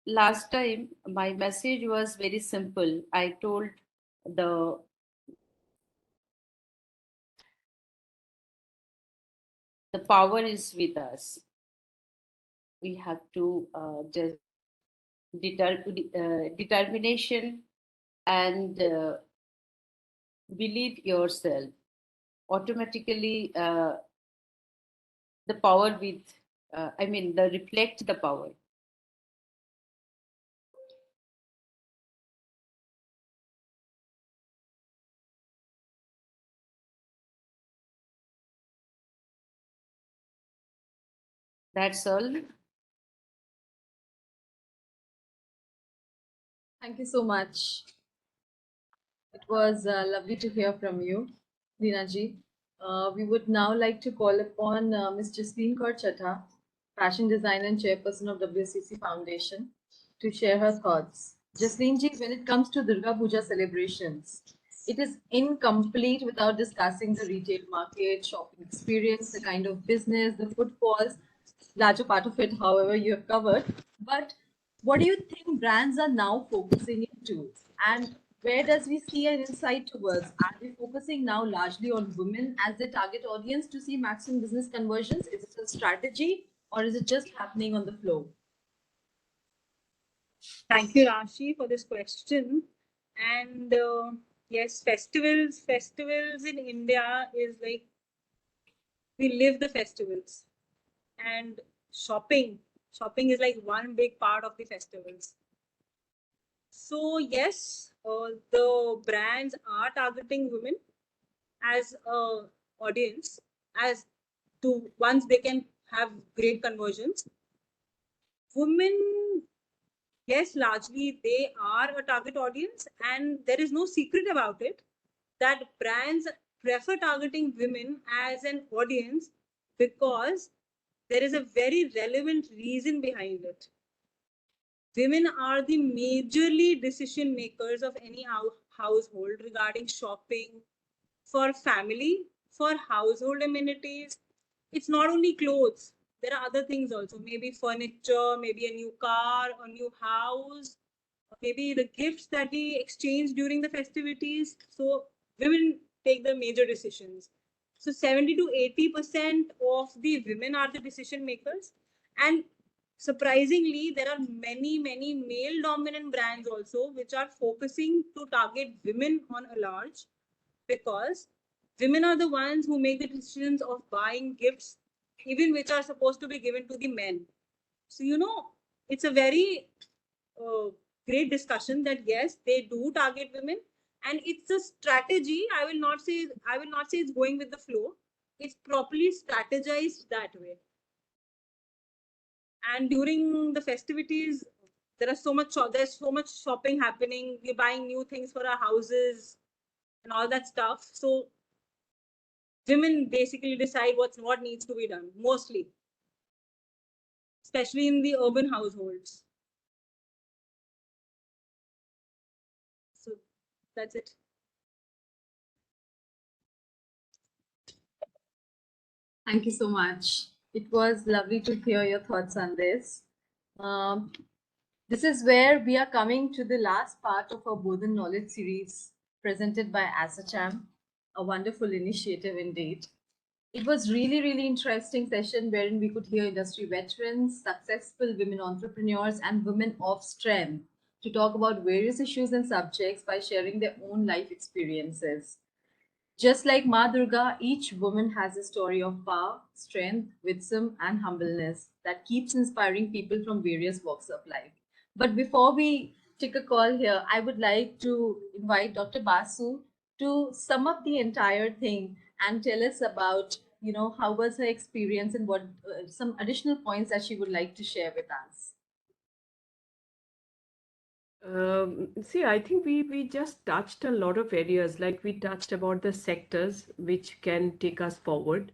last time, my message was very simple. I told the power is with us. We have to just determination and believe yourself. Automatically, the power with, I mean, the reflect the power. That's all. Thank you so much. It was lovely to hear from you, Dinaji. We would now like to call upon Ms. Jasleen Kaur Chattha, fashion designer and chairperson of WCC Foundation, to share her thoughts. Jasleen ji, when it comes to Durga Puja celebrations, it is incomplete without discussing the retail market, shopping experience, the kind of business, the footfalls, larger part of it, however, you have covered. But what do you think brands are now focusing into? And where does we see an insight towards? Are they focusing now largely on women as their target audience to see maximum business conversions? Is it a strategy or is it just happening on the flow? Thank you, Rashi, for this question. And yes, festivals in India is like we live the festivals, and shopping is like one big part of the festivals. So yes, the brands are targeting women as a audience, as to once they can have great conversions. Women, yes, largely they are a target audience, and there is no secret about it that brands prefer targeting women as an audience because there is a very relevant reason behind it. Women are the majorly decision makers of any household regarding shopping, for family, for household amenities. It's not only clothes, there are other things also, maybe furniture, maybe a new car, a new house, maybe the gifts that we exchange during the festivities. So women take the major decisions. So 70 to 80% of the women are the decision makers. And surprisingly, there are many, many male dominant brands also which are focusing to target women on a large, because women are the ones who make the decisions of buying gifts, even which are supposed to be given to the men. So, it's a very uh, great discussion that yes, they do target women, and it's a strategy. I will not say it's going with the flow. It's properly strategized that way. And during the festivities, there's so much shopping happening. We're buying new things for our houses and all that stuff. So women basically decide what needs to be done, mostly, especially in the urban households. So that's it. Thank you so much. It was lovely to hear your thoughts on this. Um, this is where we are coming to the last part of our Bodhan Knowledge series presented by ASSOCHAM, a wonderful initiative indeed. It was really, really interesting session wherein we could hear industry veterans, successful women entrepreneurs, and women of strength to talk about various issues and subjects by sharing their own life experiences. Just like Ma Durga, each woman has a story of power, strength, wisdom, and humbleness that keeps inspiring people from various walks of life. But before we take a call here, I would like to invite Dr. Basu to sum up the entire thing and tell us about, how was her experience and what some additional points that she would like to share with us. See, I think we just touched a lot of areas, like we touched about the sectors which can take us forward.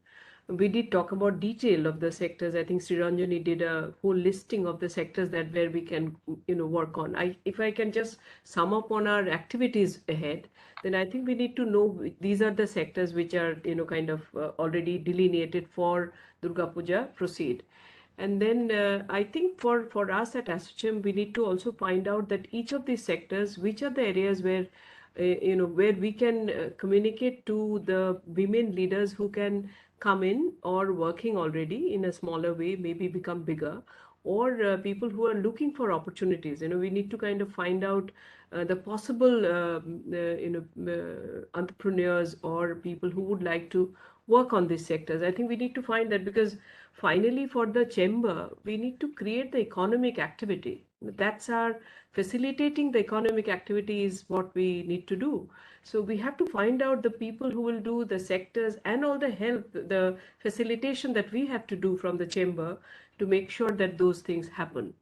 We did talk about detail of the sectors. I think Sriranjani did a whole listing of the sectors that where we can, work on. If I can just sum up on our activities ahead, then I think we need to know these are the sectors which are, kind of already delineated for Durga Puja proceed. And then I think for us at ASSOCHAM, we need to also find out that each of these sectors, which are the areas where, where we can communicate to the women leaders who can come in or working already in a smaller way, maybe become bigger, or people who are looking for opportunities. We need to kind of find out the possible, entrepreneurs or people who would like to work on these sectors. I think we need to find that, because finally for the chamber we need to create the economic activity. That's our facilitating the economic activity is what we need to do. So we have to find out the people who will do the sectors and all the help, the facilitation that we have to do from the chamber to make sure that those things happen.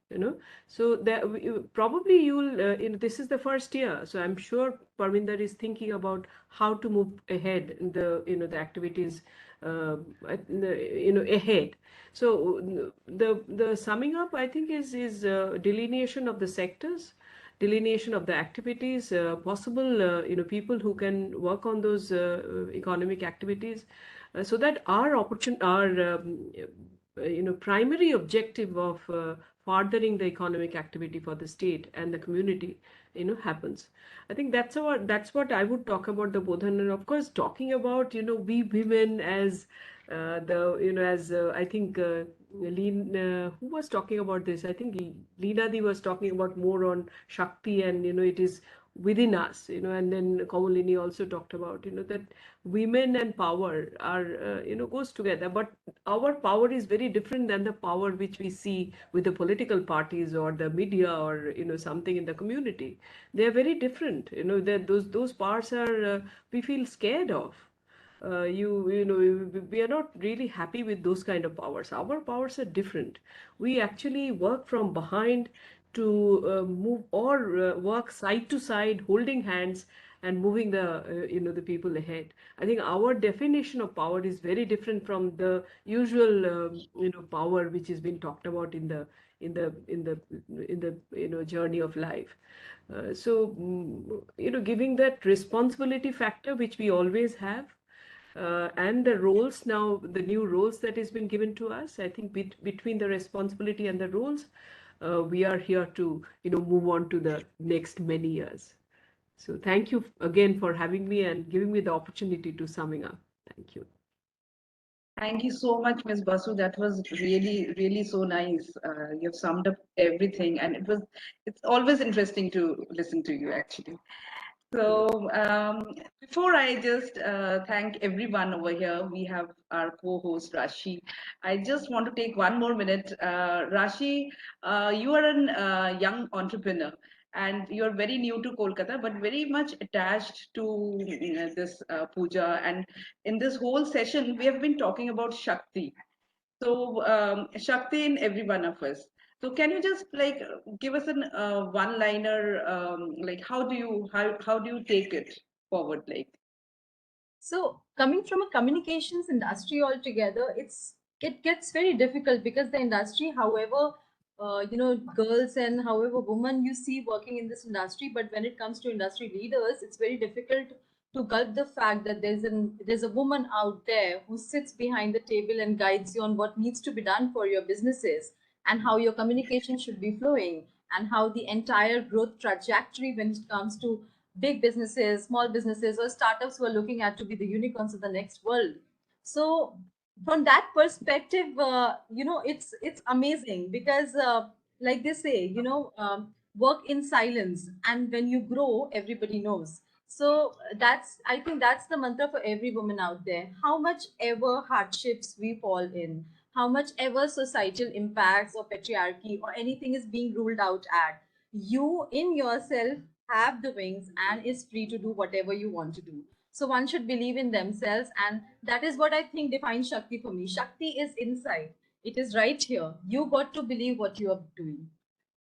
So that probably you'll this is the first year, so I'm sure Parminder is thinking about how to move ahead in the activities ahead. So the summing up, I think, is delineation of the sectors, delineation of the activities, possible people who can work on those economic activities, so that our primary objective of furthering the economic activity for the state and the community happens. I think that's what I would talk about the Bodhan. And of course, talking about we women as the as I think who was talking about this? I think Leena Di was talking about more on Shakti, and it is within us, and then Kamalini also talked about, that women and power are, goes together. But our power is very different than the power which we see with the political parties or the media or, something in the community. They are very different, that those parts are, we feel scared of. We are not really happy with those kind of powers. Our powers are different. We actually work from behind to move or work side to side, holding hands and moving the people ahead. I think our definition of power is very different from the usual power which has been talked about in the journey of life. Giving that responsibility factor which we always have, and the roles now, the new roles that has been given to us, I think between the responsibility and the roles, we are here to, move on to the next many years. So thank you again for having me and giving me the opportunity to summing up. Thank you. Thank you so much, Ms. Basu. That was really, really so nice. You've summed up everything, and it's always interesting to listen to you, actually. So before I just thank everyone over here, we have our co-host Rashi. I just want to take one more minute. Rashi, you are a young entrepreneur and you're very new to Kolkata, but very much attached to this puja. And in this whole session, we have been talking about Shakti. So Shakti in every one of us. So can you just like give us an one-liner, like how do you take it forward, like? So coming from a communications industry altogether, it gets very difficult because the industry, however, girls and however women you see working in this industry, but when it comes to industry leaders, it's very difficult to gulp the fact that there's a woman out there who sits behind the table and guides you on what needs to be done for your businesses and how your communication should be flowing and how the entire growth trajectory when it comes to big businesses, small businesses, or startups who are looking at to be the unicorns of the next world. So from that perspective, it's amazing because, like they say, work in silence, and when you grow, everybody knows. So I think that's the mantra for every woman out there. How much ever hardships we fall in, how much ever societal impacts or patriarchy or anything is being ruled out at, you in yourself have the wings and is free to do whatever you want to do. So one should believe in themselves, and that is what I think defines Shakti for me. Shakti is inside. It is right here. You got to believe what you are doing.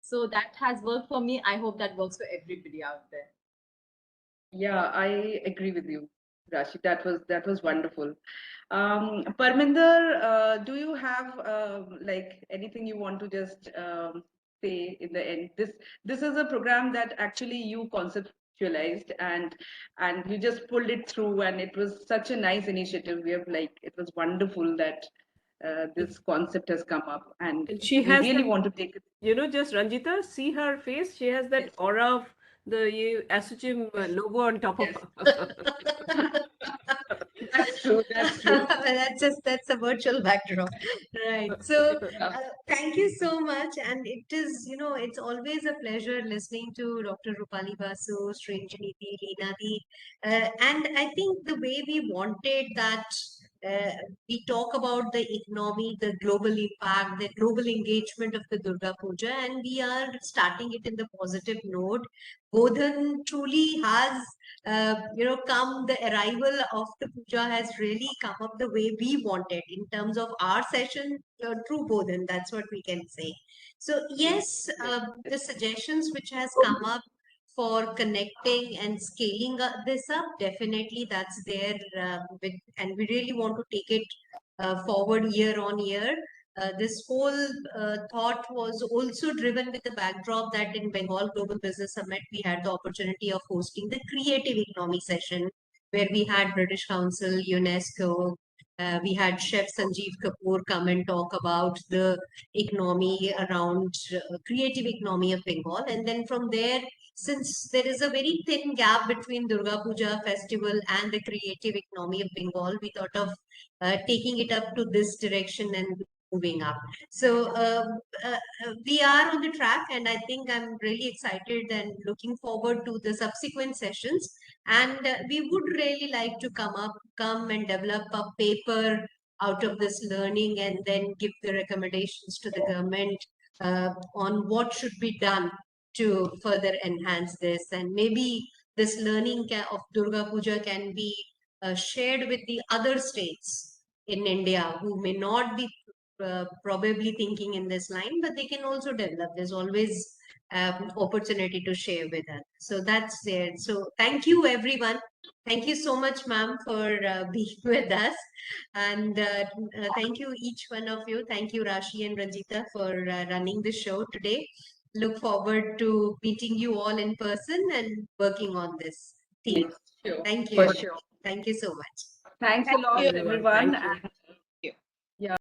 So that has worked for me. I hope that works for everybody out there. Yeah, I agree with you, Rashi. That was wonderful. Parminder, do you have like anything you want to just say in the end? This is a program that actually you conceptualized and you just pulled it through, and it was such a nice initiative. We have like it was wonderful that this concept has come up, and And she we has really that, want to take it. just Ranjita, see her face. She has that Yes. aura of the ASSOCHAM logo on top of Yes. her. That's true. That's true. That's a virtual backdrop, right? So Yeah. thank you so much, and it is it's always a pleasure listening to Dr. Rupali Basu, Srinjaniti, Leenadi, and I think the way we wanted that. Uh, we talk about the economy, the global impact, the global engagement of the Durga Puja, and we are starting it in the positive note. Bodhan truly has come, the arrival of the puja has really come up the way we wanted in terms of our session, true Bodhan, that's what we can say. So yes, the suggestions which has come up for connecting and scaling this up, definitely that's there, and we really want to take it forward year on year. This whole thought was also driven with the backdrop that in Bengal Global Business Summit, we had the opportunity of hosting the creative economy session where we had British Council, UNESCO, we had Chef Sanjeev Kapoor come and talk about the economy around creative economy of Bengal. And then from there, since there is a very thin gap between Durga Puja festival and the creative economy of Bengal, we thought of taking it up to this direction and moving up. So we are on the track, and I think I'm really excited and looking forward to the subsequent sessions. And we would really like to come and develop a paper out of this learning, and then give the recommendations to the government on what should be done to further enhance this. And maybe this learning of Durga Puja can be shared with the other states in India who may not be probably thinking in this line, but they can also develop. There's always opportunity to share with us. So that's there. So thank you, everyone. Thank you so much, ma'am, for being with us. And thank you, each one of you. Thank you, Rashi and Ranjita, for running the show today. Look forward to meeting you all in person and working on this team. Yes, sure. Thank you. For sure. Thank you so much. Thanks a lot, everyone. everyone. Thank you. And you. yeah.